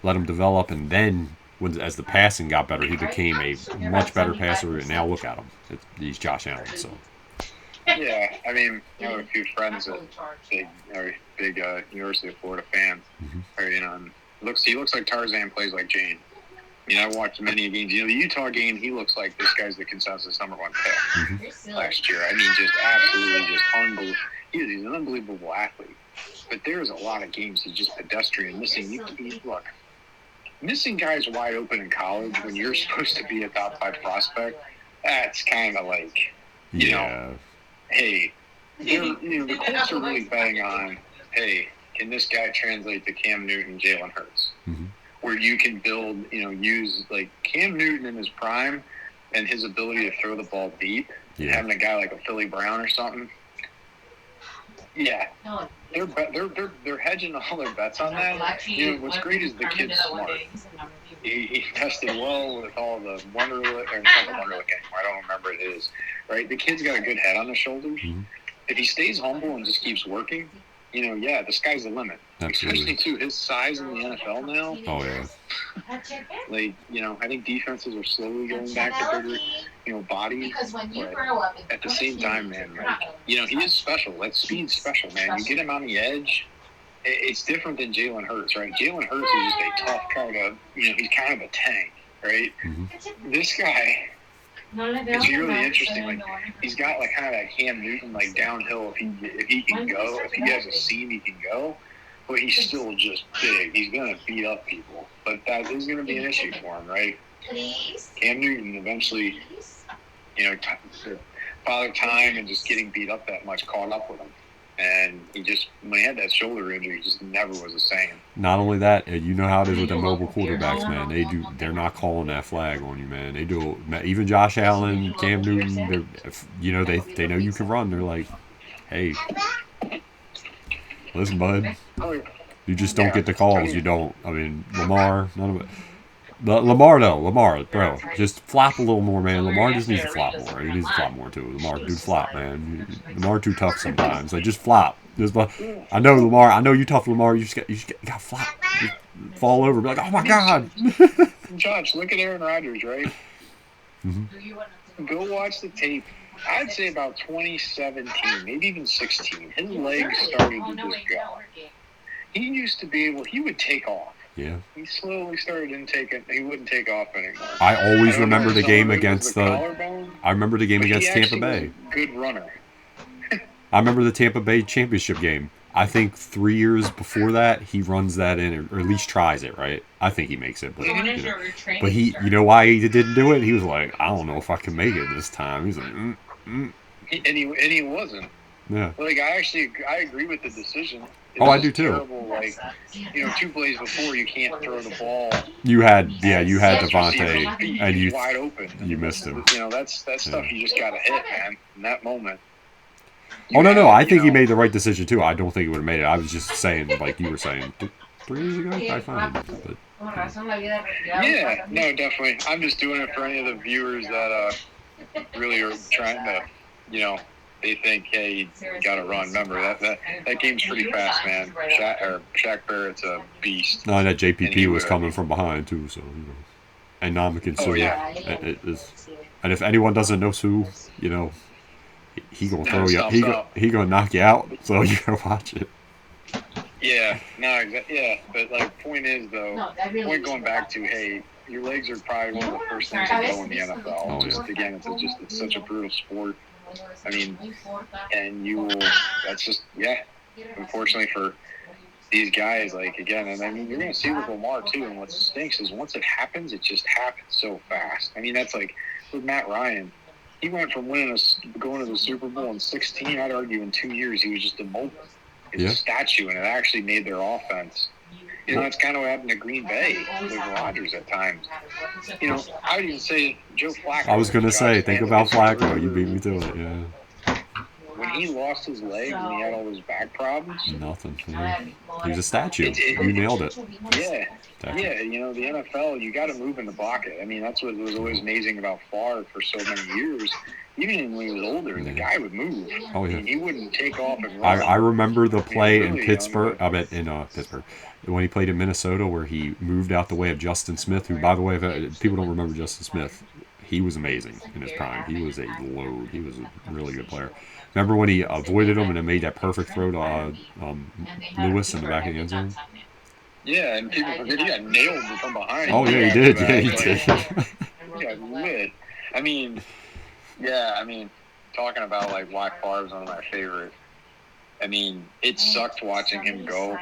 let him develop, and then as the passing got better, he became a much better passer. And now look at him. He's Josh Allen. So. Yeah, I mean, a few friends that big University of Florida fans, or he looks like Tarzan, plays like Jane. I watched many games. The Utah game, he looks like this guy's the consensus #1 pick last year. I mean, just absolutely just unbelievable. He's an unbelievable athlete. But there's a lot of games he's just pedestrian, missing. Look, missing guys wide open in college when you're supposed to be a top 5 prospect, that's kind of like, hey, the Colts are really betting on, hey, can this guy translate to Cam Newton, Jalen Hurts? Where you can build, use like Cam Newton in his prime and his ability to throw the ball deep, having a guy like a Philly Brown or something. Yeah, they're hedging all their bets on that. What's great is the kid's smart. He tested well with all the Wonderlic, or not the Wonderlic anymore. I don't remember what it is. Right, the kid's got a good head on his shoulders. If he stays humble and just keeps working, yeah, the sky's the limit. Absolutely. Especially too his size in the NFL now. Oh yeah. Like, I think defenses are slowly going back to bigger, bodies. But at the same time, man, like, he is special. That speed's special, man. You get him on the edge. It's different than Jalen Hurts, right? Jalen Hurts is just a tough kind of, he's kind of a tank, right? Mm-hmm. This guy is really interesting. Like, he's got like kind of that Cam Newton, like downhill. If he can go, if he has a seam, he can go. But he's still just big. He's gonna beat up people. But that is gonna be an issue for him, right? Cam Newton eventually, Father Time and just getting beat up that much caught up with him. And when he had that shoulder injury, he just never was the same. Not only that, you know how it is with the mobile quarterbacks, man. They're not calling that flag on you, man. They do. Even Josh Allen, Cam Newton, they know you can run. They're like, hey, listen, bud, you just don't get the calls. You don't. I mean, Lamar, none of it. Lamar, bro, just flop a little more, man. Lamar just needs to flop more. He needs to flop more too. Lamar, dude, flop, man. Lamar too tough sometimes. Like, just flop. I know Lamar. I know you tough, Lamar. You gotta flop. Just fall over. Be like, oh my god. Josh, look at Aaron Rodgers, right? Mm-hmm. Go watch the tape. I'd say about 2017, maybe even 16. His legs started to just go. He used to be able. He would take off. Yeah. He slowly started he wouldn't take off anymore. I always remember the game against collarbone, I remember the game against Tampa Bay. Good runner. I remember the Tampa Bay championship game. I think 3 years before that, he runs that in, or at least tries it, right? I think he makes it, but you know why he didn't do it? He was like, I don't know if I can make it this time. He's like, And he wasn't. Yeah. Like, I agree with the decision. I do too. Terrible, like, 2 plays before you can't throw the ball. You had Devontae, and you wide open. You missed him. That's stuff you just gotta hit, man. In that moment. No. I think he made the right decision too. I don't think he would have made it. I was just saying, like you were saying, 3 years ago, I find. But, yeah, no, definitely. I'm just doing it for any of the viewers that really are trying to, they think, hey, you got to run. Remember, that game's pretty fast, man. Shaq Barrett's a beast. No, and that JPP was coming from behind, too. So, and Ndamukong Suh. Oh, yeah. And if anyone doesn't know Suh, he going to throw you. He going to knock you out. So, you got to watch it. Yeah. No, exactly. Yeah. But, like, point is, though, going back to, hey, your legs are probably one of the first things that go in the NFL. Oh, just, yeah. Again, it's such a brutal sport. I mean, and that's just, unfortunately for these guys, like, again, and I mean, you're going to see with Lamar, too, and what stinks is once it happens, it just happens so fast. I mean, that's like, with Matt Ryan, he went from going to the Super Bowl in 16, I'd argue in 2 years, he was just immobile. It's a statue, and it actually made their offense. That's kind of what happened to Green Bay with Rodgers at times. I would even say Joe Flacco. I was going to say, think about Flacco. You beat me to it, yeah. When he lost his legs and he had all those back problems. Nothing. Yeah. He was a statue. You nailed it. Yeah. Yeah, the NFL, you got to move in the pocket. I mean, that's what was always amazing about Favre for so many years. Even when he was older, the guy would move. Oh, yeah. I mean, he wouldn't take off and run. I remember the play in Pittsburgh. I bet in Pittsburgh. When he played in Minnesota, where he moved out the way of Justin Smith, who, by the way, if people don't remember Justin Smith, he was amazing in his prime. He was a load. He was a really good player. Remember when he avoided him and then made that perfect throw to Lewis in the back of the end zone? Yeah, and people forget he got nailed from behind. Oh, yeah, he did. Yeah, he did. He got lit. I mean, talking about, like, why Favre's one of my favorites. I mean, it sucked watching him go,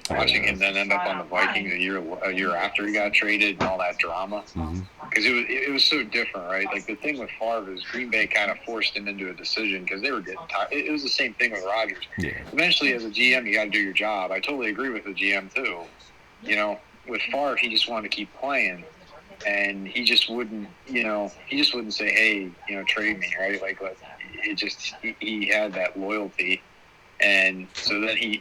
watching him then end up on the Vikings a year after he got traded and all that drama. Because it was so different, right? Like, the thing with Favre is Green Bay kind of forced him into a decision because they were getting tired. It was the same thing with Rodgers. Yeah. Eventually, as a GM, you got to do your job. I totally agree with the GM too. With Favre, he just wanted to keep playing. And he just wouldn't, say, hey, trade me, right? Like it just, he had that loyalty. And so then he,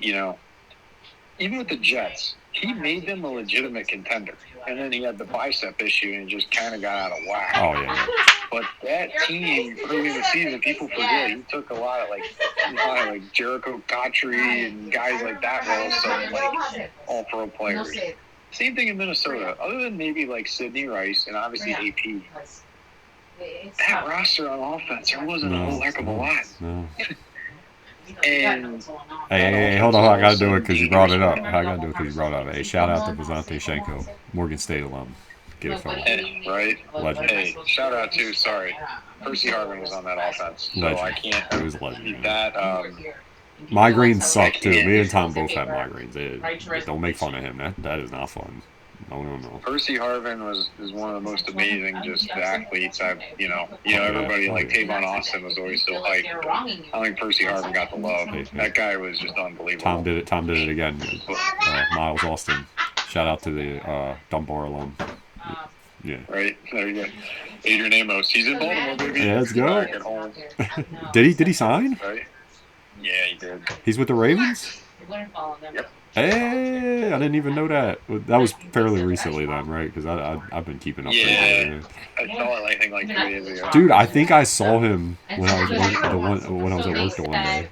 even with the Jets, he made them a legitimate contender. And then he had the bicep issue and it just kind of got out of whack. Oh, yeah. But that team early in the season, people forget he took a lot of like Jericho Cotchery and guys like that were all of a sudden like all pro players. Same thing in Minnesota. Other than maybe like Sidney Rice and obviously AP, that roster on offense, there wasn't a whole heck of a lot. No. And Hey, hold on. I got to do it because you brought it up. Hey, shout out to Vazante Shenko, Morgan State alum. Get it, fella. Right? Legend. Hey, shout out to, Percy Harvin was on that offense. So Legend. I can't. It was legend. Man. That, migraines suck too. Me and Tom both had migraines. Don't make fun of him. That is not fun. No. Percy Harvin is one of the most amazing just athletes I've everybody like Tavon Austin was always so hyped. I think Percy Harvin got the love. That guy was just unbelievable. Tom did it again. Miles Austin. Shout out to the Dunbar alum. Yeah. Right there you go. Adrian Amos. He's in Baltimore, baby. Yeah, let's go. Back at home. Did he sign? Right. Yeah, he did. He's with the Ravens? Yep. Hey, I didn't even know that. That was fairly recently then, right? Because I've been keeping up. Yeah, I saw it. I think like 3 days ago. Dude, I think I saw him when I was at work the one day.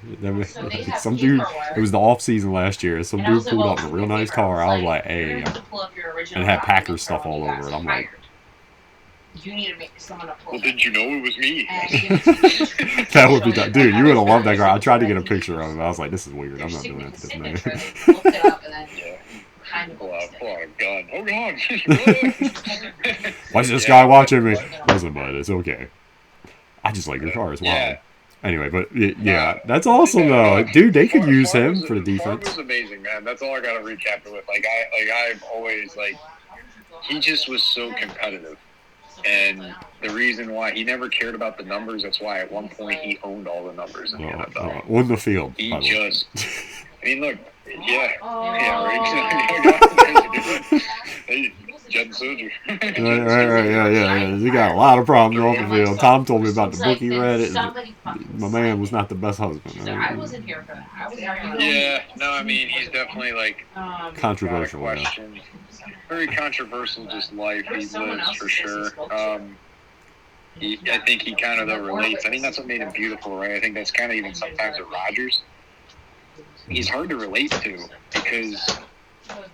Some dude. It was the off season last year. Some dude pulled up in a real nice car. I was like, hey, and it had Packers stuff all over it. I'm like. You need to make someone up. Well, didn't you know it was me? That would be dude. You would have loved that guy. I tried to get a picture of him. I was like, this is weird. I'm not doing that to this man. Pull out a gun. Oh God! Why is this guy watching me? Listen, bud, it's okay. I just like your car as well. Yeah. Anyway, but yeah, that's awesome though, dude. They could use him for the defense. Farr was amazing, man. That's all I got to recap it with. I've always he just was so competitive. And the reason why he never cared about the numbers, that's why at one point he owned all the numbers in the NFL. On the field. He just, I mean, look, right? Hey, Jed Soju. Right, yeah. He got a lot of problems off the field. Tom told me about the book he read. My man was not the best husband. I wasn't here for that. Yeah, no, I mean, he's definitely controversial. Very controversial, just life he lives for sure. I think he kind of relates. I think that's what made him beautiful, right? I think that's kind of even sometimes with Rodgers. He's hard to relate to because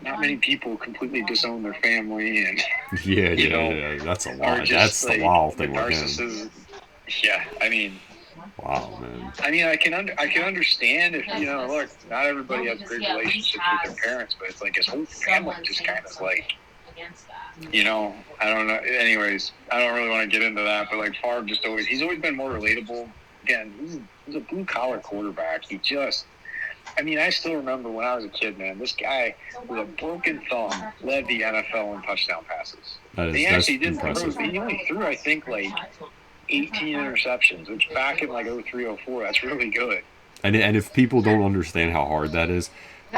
not many people completely disown their family and yeah. That's a lot. That's the wild thing with him. Yeah, I mean. Wow, man. I mean, I can understand if look, not everybody has great relationships with their parents, but it's like his whole family just kind of I don't know. Anyways, I don't really want to get into that, but Favre he's always been more relatable. Again, he's a blue collar quarterback. I still remember when I was a kid, man. This guy with a broken thumb led the NFL in touchdown passes. He actually didn't throw. He only threw, I think, 18 interceptions, which back in 03, 04, that's really good. And if people don't understand how hard that is,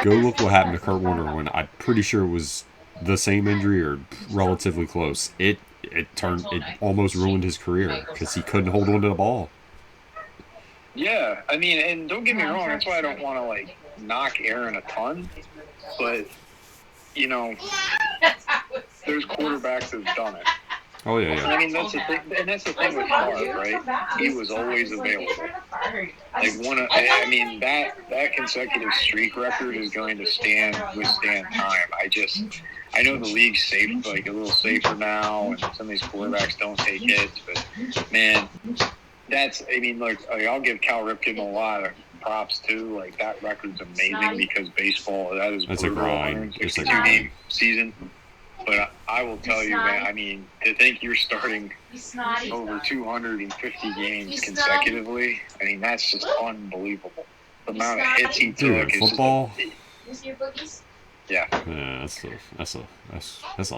go look what happened to Kurt Warner when I'm pretty sure it was the same injury or relatively close. It almost ruined his career because he couldn't hold on to the ball. Yeah, I mean, and don't get me wrong, that's why I don't want to knock Aaron a ton, but there's quarterbacks that've done it. Oh yeah. I mean, that's the thing, and that's the thing with Favre, right? He was always available. That consecutive streak record is going to withstand time. I know the league's safe, a little safer now, and some of these quarterbacks don't take hits, but man, I'll give Cal Ripken a lot of props too. That record's amazing because baseball, that is brutal. It's a grind. 62-game season. But I will tell you, man, to think you're starting over 250 games consecutively, that's just unbelievable. The amount of hits he took. Football? Yeah. Yeah, that's a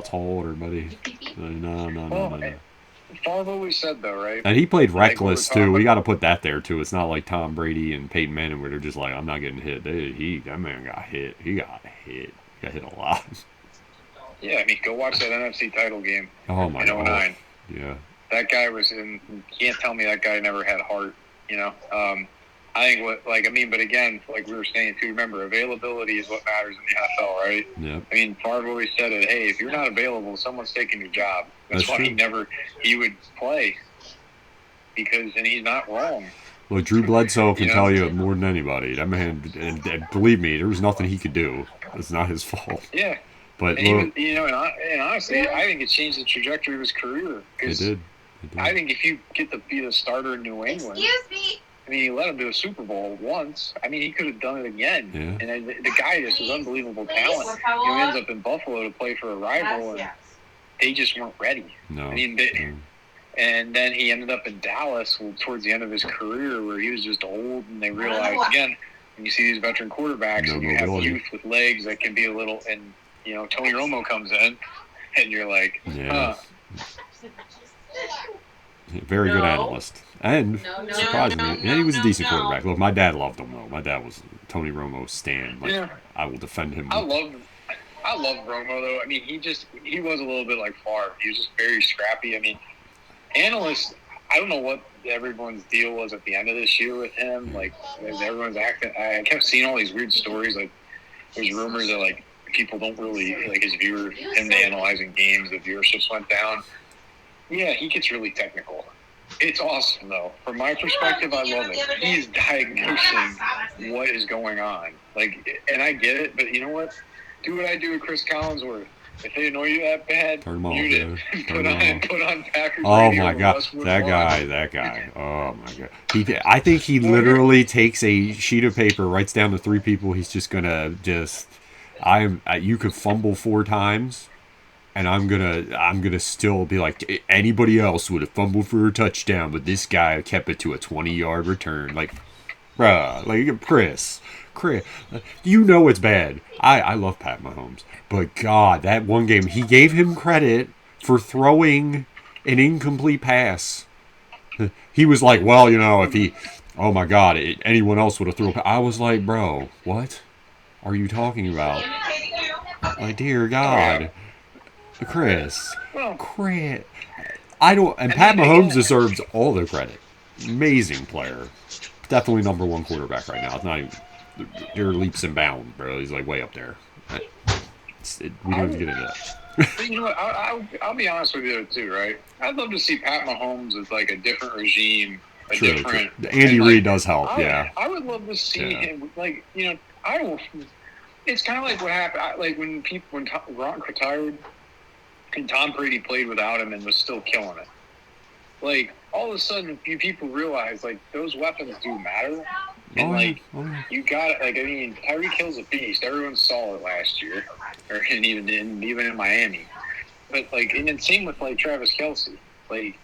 tall order, buddy. No. Favre always said, though, right? And he played reckless, too. We got to put that there, too. It's not like Tom Brady and Peyton Manning where they're just I'm not getting hit. That man got hit. He got hit. He got hit a lot. Yeah, go watch that NFC title game. Oh, my God. In 09. Yeah. That guy was in. You can't tell me that guy never had heart, I think but again, we were saying too, remember, availability is what matters in the NFL, right? Yeah. Favre always said it, hey, if you're not available, someone's taking your job. That's why true. he would play. and he's not wrong. Look, Drew Bledsoe can You know? tell you more than anybody. That man, and believe me, there was nothing he could do. It's not his fault. Yeah. But And he was, look, and honestly, I think it changed the trajectory of his career. it 'Cause did. I think if you get to be the starter in New England, Excuse me. I mean, he let him do a Super Bowl once. I mean, he could have done it again. Yeah. And the guy just was unbelievable talent. He ends up in Buffalo to play for a rival, and they just weren't ready. No. I mean, and then he ended up in Dallas towards the end of his career, where he was just old, and they realized again, when you see these veteran quarterbacks, No and you have mobility. youth with legs that can be a little, and Tony Romo comes in, and you're like, Yeah. huh. Very good No. analyst. And surprisingly, yeah, he was a decent quarterback. Look, my dad loved him though. My dad was Tony Romo's stan. Like, Yeah. I will defend him. I love Romo though. I mean, he was a little bit like Favre. He was just very scrappy. I mean, analysts, I don't know what everyone's deal was at the end of this year with him. Like, everyone's acting. I kept seeing all these weird stories. Like, there's rumors that like people don't really like him analyzing games. The viewerships went down. Yeah, he gets really technical. It's awesome though. From my perspective, I love it. He's diagnosing what is going on. Like, and I get it, but you know what? Do what I do with Chris Collinsworth. If they annoy you that bad, Turn him off, mute it. dude. Put on Packers Oh radio my or god, Westwood that One. guy. Oh my god. I think he literally takes a sheet of paper, writes down the 3 people he's just gonna you could fumble 4 times, and I'm gonna still be like, anybody else would have fumbled for a touchdown, but this guy kept it to a 20-yard return. Like, bruh, like Chris, you know it's bad. I love Pat Mahomes, but God, that one game he gave him credit for throwing an incomplete pass. He was like, well, if he, oh my God, anyone else would have thrown. I was like, bro, what are you talking about? Like, dear God, Chris. I don't. And Pat Mahomes deserves all the credit. Amazing player, definitely number 1 quarterback right now. It's not even. There are leaps and bounds, bro. He's like way up there. We don't have to get into that. But you know what? I'll be honest with you too, right? I'd love to see Pat Mahomes as like a different regime, True. different. Andy Reid does help, yeah. I would love to see him, like, I don't. It's kind of like what happened, like when Gronk retired, and Tom Brady played without him and was still killing it. Like, all of a sudden, you people realize, like, those weapons do matter. And, you got it. Like, I mean, Tyreek Hill's a beast. Everyone saw it last year, and even in Miami. But, like, and then same with, like, Travis Kelce. Like,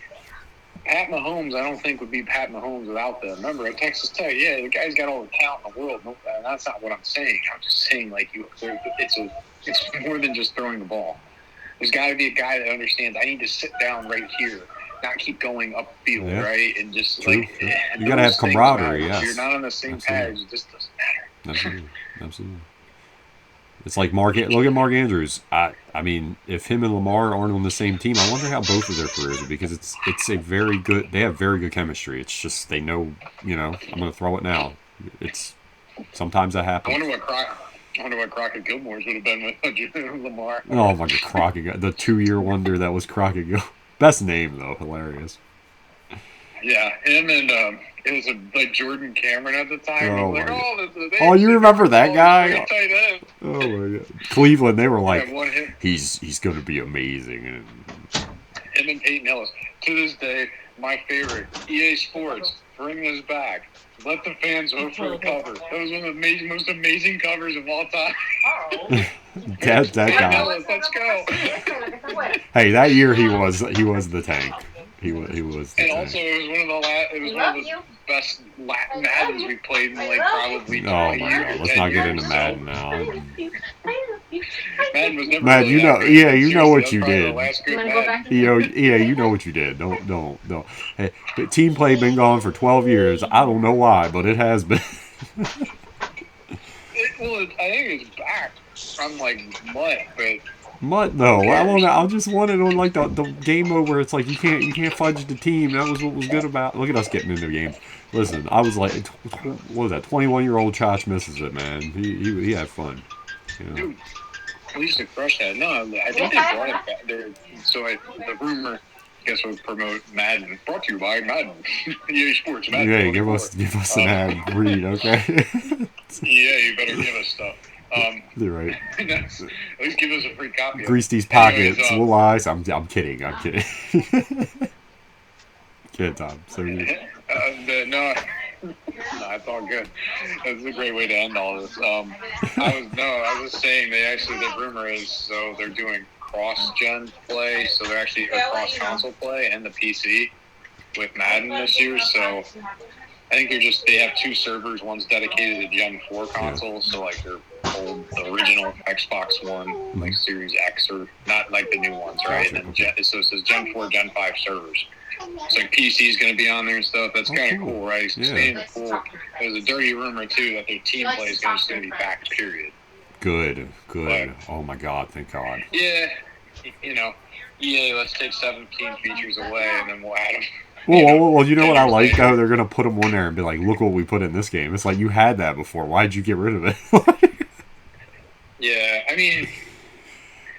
Pat Mahomes, I don't think would be Pat Mahomes without them. Remember, at Texas Tech, yeah, the guy's got all the talent in the world. No, that's not what I'm saying. I'm just saying, like, it's more than just throwing the ball. There's got to be a guy that understands, I need to sit down right here, not keep going upfield, right? And just, True. You got to have camaraderie, yes. If you're not on the same page, it just doesn't matter. Absolutely. It's like look at Mark Andrews. I mean, if him and Lamar aren't on the same team, I wonder how both of their careers are, because it's a very good. They have very good chemistry. It's just they know, I'm going to throw it now. It's sometimes that happens. I wonder what Crockett Gilmore's would have been with Lamar. Oh my God, Crockett, the 2-year wonder that was Crockett Gilmore. Best name though, hilarious. Yeah, him and it was like Jordan Cameron at the time. You remember that guy? Oh my God, Cleveland. They were like, he's going to be amazing. And him and Peyton Hillis. To this day, my favorite. EA Sports, bring this back. Let the fans vote for the cover. That was one of the most amazing covers of all time. that guy. Let's go. Hey, that year he was the tank. He was. The and tank. Also, it was one of the best Maddens we played in like probably 20 years. Oh my God, let's not get into Madden now. Madden was never Madden, really you know what you did. You know what you did. Don't. Hey, the team play been gone for 12 years. I don't know why, but it has been. I think it's back. I'm like Mutt though. I just wanted on like the game mode where it's like you can't fudge the team. That was what was good about. Look at us getting into games. Listen, I was like, what was that? 21-year-old Josh misses it, man. He had fun. Dude, we used to crush that. No, I think they brought it back. The rumor guess we'll promote Madden. Brought to you by Madden. EA Sports, Madden. Yeah, 24. give us an ad read, okay? Yeah, you better give us stuff. You're right. At least give us a free copy. Grease these Anyways, pockets. We'll lie. I'm kidding. I'm kidding. Kid Tom. So no, it's all good. That's a great way to end all this. I was just saying the rumor is so they're doing cross-gen play, so they're actually cross-console play and the PC with Madden this year. So I think they have two servers. One's dedicated to Gen 4 consoles, so like their the original Xbox One, like Series X, or not like the new ones, right? And then so it says Gen 4, Gen 5 servers. So like PC is going to be on there and stuff. That's kind of cool, right? Cool. There's a dirty rumor too that their team play is just going to be back. Period. Good. But, oh my God! Thank God. Yeah, EA, let's take 17 features away and then we'll add them. Well, you know what I like though? They're gonna put them on there and be like, "Look what we put in this game." It's like you had that before. Why'd you get rid of it? Yeah, I mean,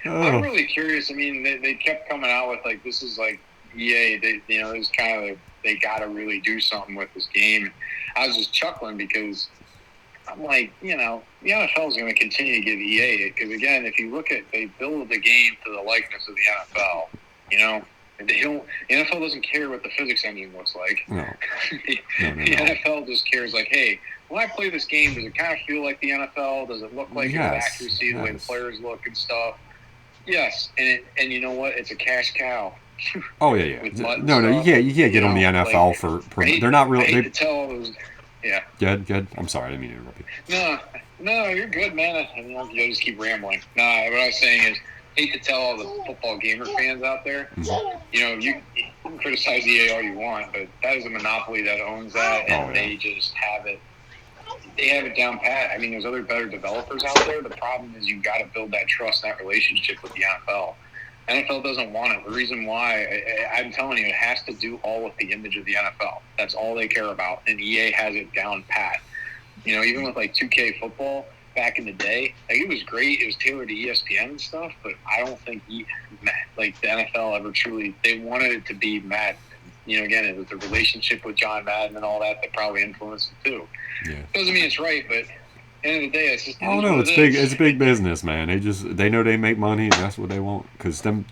I'm really curious. I mean, they kept coming out with like, this is like EA. It's kind of like they got to really do something with this game. I was just chuckling because I'm like, the NFL is going to continue to give EA it because again, if you look at they build the game to the likeness of the NFL, and they don't. The NFL doesn't care what the physics engine looks like. No. The NFL just cares like, hey, when I play this game, does it kind of feel like the NFL? Does it look like it has accuracy, the way the players look and stuff? Yes, and you know what? It's a cash cow. Oh yeah. No, you can't get on the NFL for they're not really. I hate to tell those. Yeah. Good. I'm sorry, I didn't mean to interrupt you. No, you're good, man. You'll just keep rambling. What I was saying is, hate to tell all the football gamer fans out there, you can criticize EA all you want, but that is a monopoly that owns that, and they just have it. They have it down pat. I mean, there's other better developers out there. The problem is you've got to build that trust, that relationship with the NFL. NFL doesn't want it. The reason why, I'm telling you, it has to do all with the image of the NFL. That's all they care about, and EA has it down pat. Even with like 2K football back in the day, like it was great. It was tailored to ESPN and stuff, but I don't think the NFL ever truly, they wanted it to be Madden. Again, it was the relationship with John Madden and all that probably influenced it too. Yeah. Doesn't mean it's right, but at the end of the day, it's just. Oh no, it's big. It's big business, man. They know they make money, and that's what they want. Because them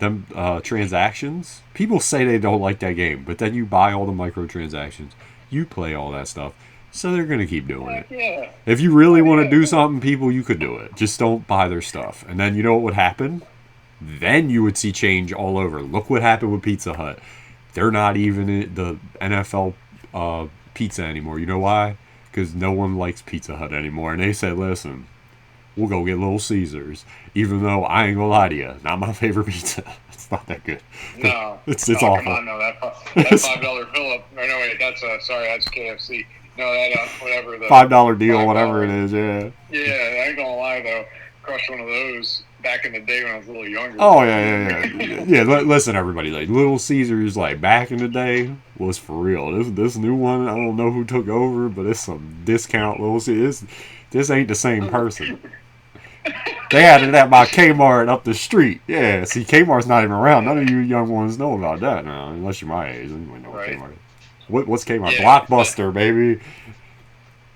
transactions, people say they don't like that game, but then you buy all the microtransactions, you play all that stuff, so they're gonna keep doing it. Yeah. If you really want to do something, people, you could do it. Just don't buy their stuff, and then you know what would happen? Then you would see change all over. Look what happened with Pizza Hut. They're not even in the NFL pizza anymore. You know why? Because no one likes Pizza Hut anymore. And they said, listen, we'll go get Little Caesars. Even though I ain't going to lie to you, not my favorite pizza. It's not that good. No. It's awful. Come on, no. That $5 fill-up. No, wait, that's KFC. No, that, whatever. The $5 deal, whatever it is, yeah. Yeah, I ain't going to lie, though. Crushed one of those back in the day when I was a little younger. Oh, yeah. Listen, everybody. Like, Little Caesars, like, back in the day was for real. This new one, I don't know who took over, but it's some discount Little Caesars. This ain't the same person. They had it at my Kmart up the street. Yeah, see, Kmart's not even around. None of you young ones know about that now, unless you're my age. Anybody know what Kmart is. What's Kmart? Yeah, Blockbuster, baby.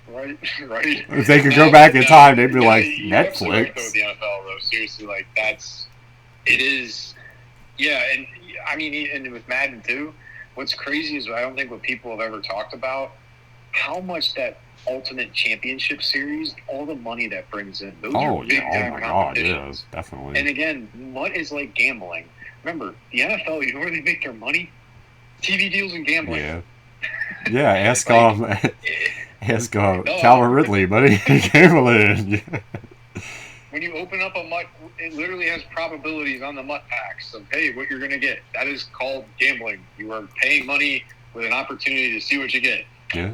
Right. If they could go back in time, they'd be like, Netflix. With the NFL, though, seriously, like, it is, yeah, and, I mean, and with Madden, too, what's crazy is I don't think what people have ever talked about, how much that Ultimate Championship Series, all the money that brings in. Those are big-time competitions. Yeah, definitely. And again, what is like gambling? Remember, the NFL, you know where they make their money? TV deals and gambling. Yeah, ask Calvin Ridley, buddy. Gambling. When you open up a MUT, it literally has probabilities on the MUT packs of, hey, what you're going to get. That is called gambling. You are paying money with an opportunity to see what you get. Yeah.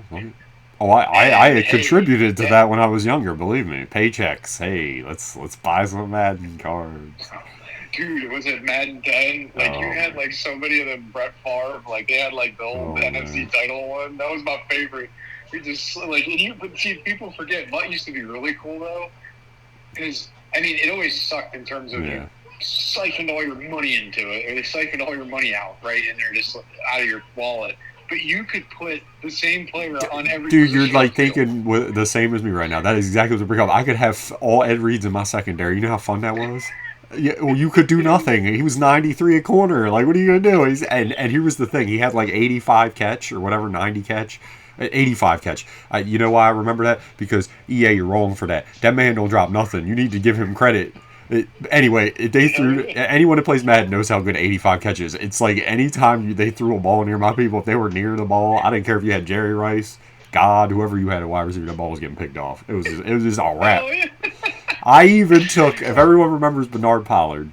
Oh, I had contributed to that when I was younger. Believe me, paychecks. Hey, let's buy some Madden cards. Dude, was it Madden 10? Like, you had, like, so many of them, Brett Favre. Like, they had, like, the old NFC title one. That was my favorite. We just, like, but see, people forget. MUT used to be really cool, though. Because, I mean, it always sucked in terms of siphoned all your money into it, or they siphoned all your money out, right? And they're just out of your wallet. But you could put the same player on every Dude, you're position on like the field. thinking the same as me right now. That is exactly what to bring up. I could have all Ed Reeds in my secondary. You know how fun that was? Yeah, well, you could do nothing. He was 93 a corner. Like, what are you gonna do? And here was the thing. He had like 85 catch or whatever, 90 catch, 85 catch. You know why I remember that? Because EA, you're wrong for that. That man don't drop nothing. You need to give him credit. Anyway, they threw. Anyone that plays Madden knows how good 85 catches. It's like anytime they threw a ball near my people, if they were near the ball, I didn't care if you had Jerry Rice, God, whoever you had a wide receiver, the ball was getting picked off. It was just a wrap. Oh, yeah. I even took, if everyone remembers Bernard Pollard,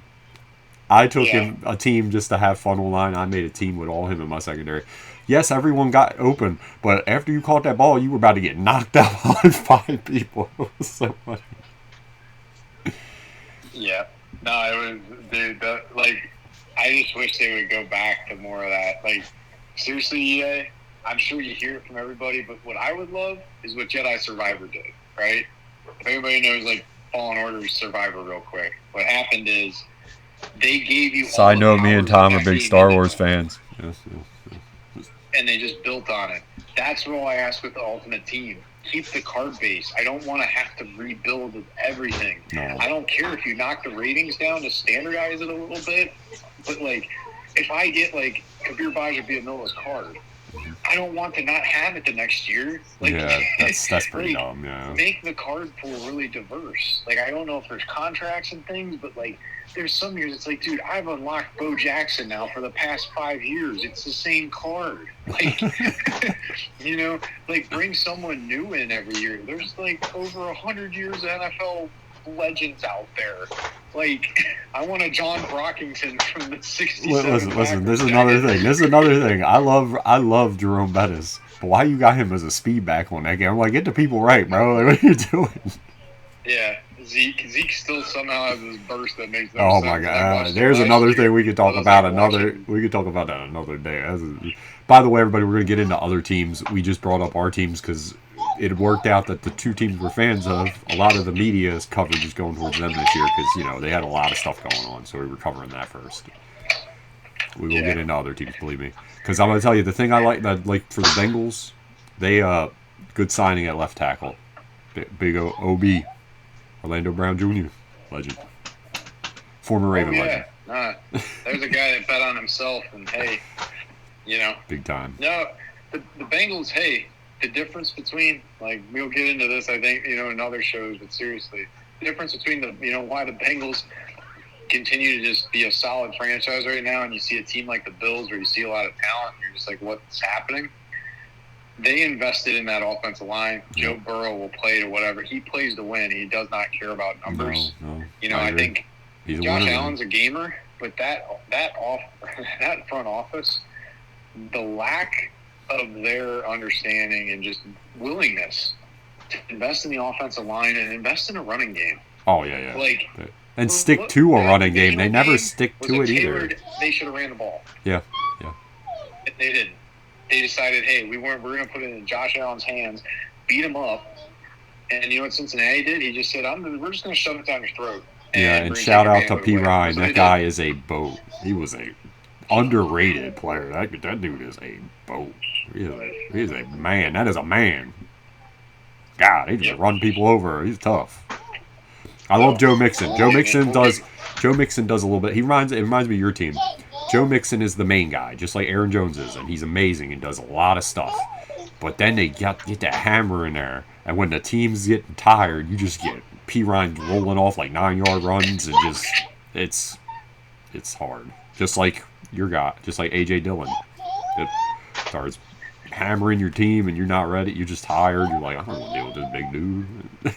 I took Yeah. him a team just to have fun online. I made a team with all him in my secondary. Yes, everyone got open, but after you caught that ball, you were about to get knocked out by 5 people. It was so funny. Yeah. No, it was, dude, like, I just wish they would go back to more of that. Like, seriously, EA, I'm sure you hear it from everybody, but what I would love is what Jedi Survivor did, right? If anybody knows, like, Fallen Order Survivor real quick, what happened is they gave you Side note, me and Tom are big Star Wars fans. fans. Yes. And they just built on it. That's what I ask with the Ultimate Team. Keep the card base. I don't want to have to rebuild everything. No. I don't care if you knock the ratings down to standardize it a little bit, but like if I get like Kabir Bajrabiamila's card, I don't want to not have it the next year. Like, Yeah, that's pretty like, dumb, yeah. Make the card pool really diverse. Like, I don't know if there's contracts and things, but like, there's some years it's like, dude, I've unlocked Bo Jackson now for the past 5 years. It's the same card. Like, you know, like bring someone new in every year. There's like over 100 years of NFL legends out there. Like, I want a John Brockington from the 67. Listen. This is another thing. I love Jerome Bettis, but why you got him as a speed back on that game? I'm like, get the people right, bro. Like, what are you doing? Yeah, Zeke still somehow has this burst that makes no Oh sense. my I god! watched There's it another last thing year. we could talk I was about. like watching- We could talk about that another day. By the way, everybody, we're gonna get into other teams. We just brought up our teams because it worked out that the two teams we're fans of, a lot of the media's coverage is going towards them this year because you know they had a lot of stuff going on, so we were covering that first. We will get into other teams, believe me. Because I'm gonna tell you the thing I like for the Bengals, they good signing at left tackle, big OB, Orlando Brown Jr. legend, former Raven legend, Nah, there's a guy that bet on himself, and hey, you know, big time. no, the Bengals. Hey, the difference between like we'll get into this, I think, you know, in other shows, but seriously, the difference between why the Bengals continue to just be a solid franchise right now, and you see a team like the Bills where you see a lot of talent, and you're just like, what's happening? They invested in that offensive line. Joe Burrow will play to whatever. He plays to win. He does not care about numbers. No. You know, I think He's a Josh winner, Allen's a gamer, but that front office, the lack of their understanding and just willingness to invest in the offensive line and invest in a running game. Oh yeah. Like, and stick to a running game. They never stick to it either. They should have ran the ball. Yeah. They didn't. They decided, hey, we're going to put it in Josh Allen's hands, beat him up, and you know what Cincinnati did? He just said, we're just going to shove it down your throat. And shout out to P. Ryan. That guy is a boat. He was a underrated player. That dude is a boat. He is a man. That is a man. God, he just run people over. He's tough. I love Joe Mixon. Joe Mixon does a little bit. It reminds me of your team. Joe Mixon is the main guy, just like Aaron Jones is, and he's amazing and does a lot of stuff. But then they get that hammer in there, and when the team's getting tired, you just get P. Ryan rolling off like 9-yard runs, and just it's hard. Just like your guy, just like A.J. Dillon. It starts hammering your team, and you're not ready. You're just tired. You're like, I don't want to deal with this big dude.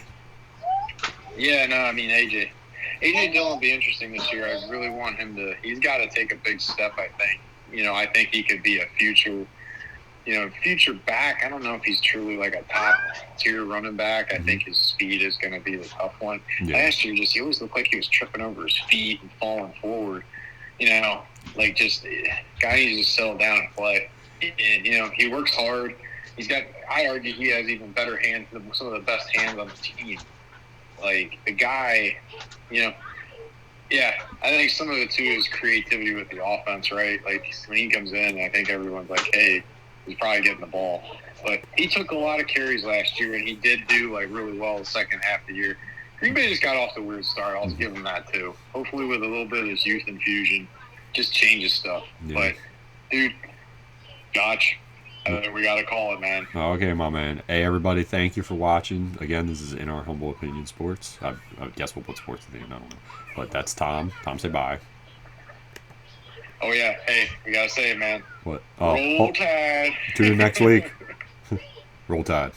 Yeah, no, I mean, A.J. Dillon will be interesting this year. I really want him to – he's got to take a big step, I think. You know, I think he could be a future back. I don't know if he's truly like a top-tier running back. I think his speed is going to be the tough one. Yeah. Last year, he always looked like he was tripping over his feet and falling forward. You know, like just guy needs to settle down and play. And, you know, he works hard. I argue he has even better hands, some of the best hands on the team. Like, the guy, you know, Yeah, I think some of it too is creativity with the offense, right? Like when he comes in, I think everyone's like, "Hey, he's probably getting the ball." But he took a lot of carries last year, and he did do like really well the second half of the year. Green Bay just got off to a weird start. I'll give him that too. Hopefully, with a little bit of this youth infusion, just changes stuff. Yeah. But dude, Gotch, we got to call it, man. Okay, my man. Hey, everybody, thank you for watching. Again, this is In Our Humble Opinion Sports. I guess we'll put sports at the end. I don't know. But that's Tom. Tom, say bye. Oh yeah, hey, we gotta say it, man. What? Roll Tide. Tune in next week. Roll Tide.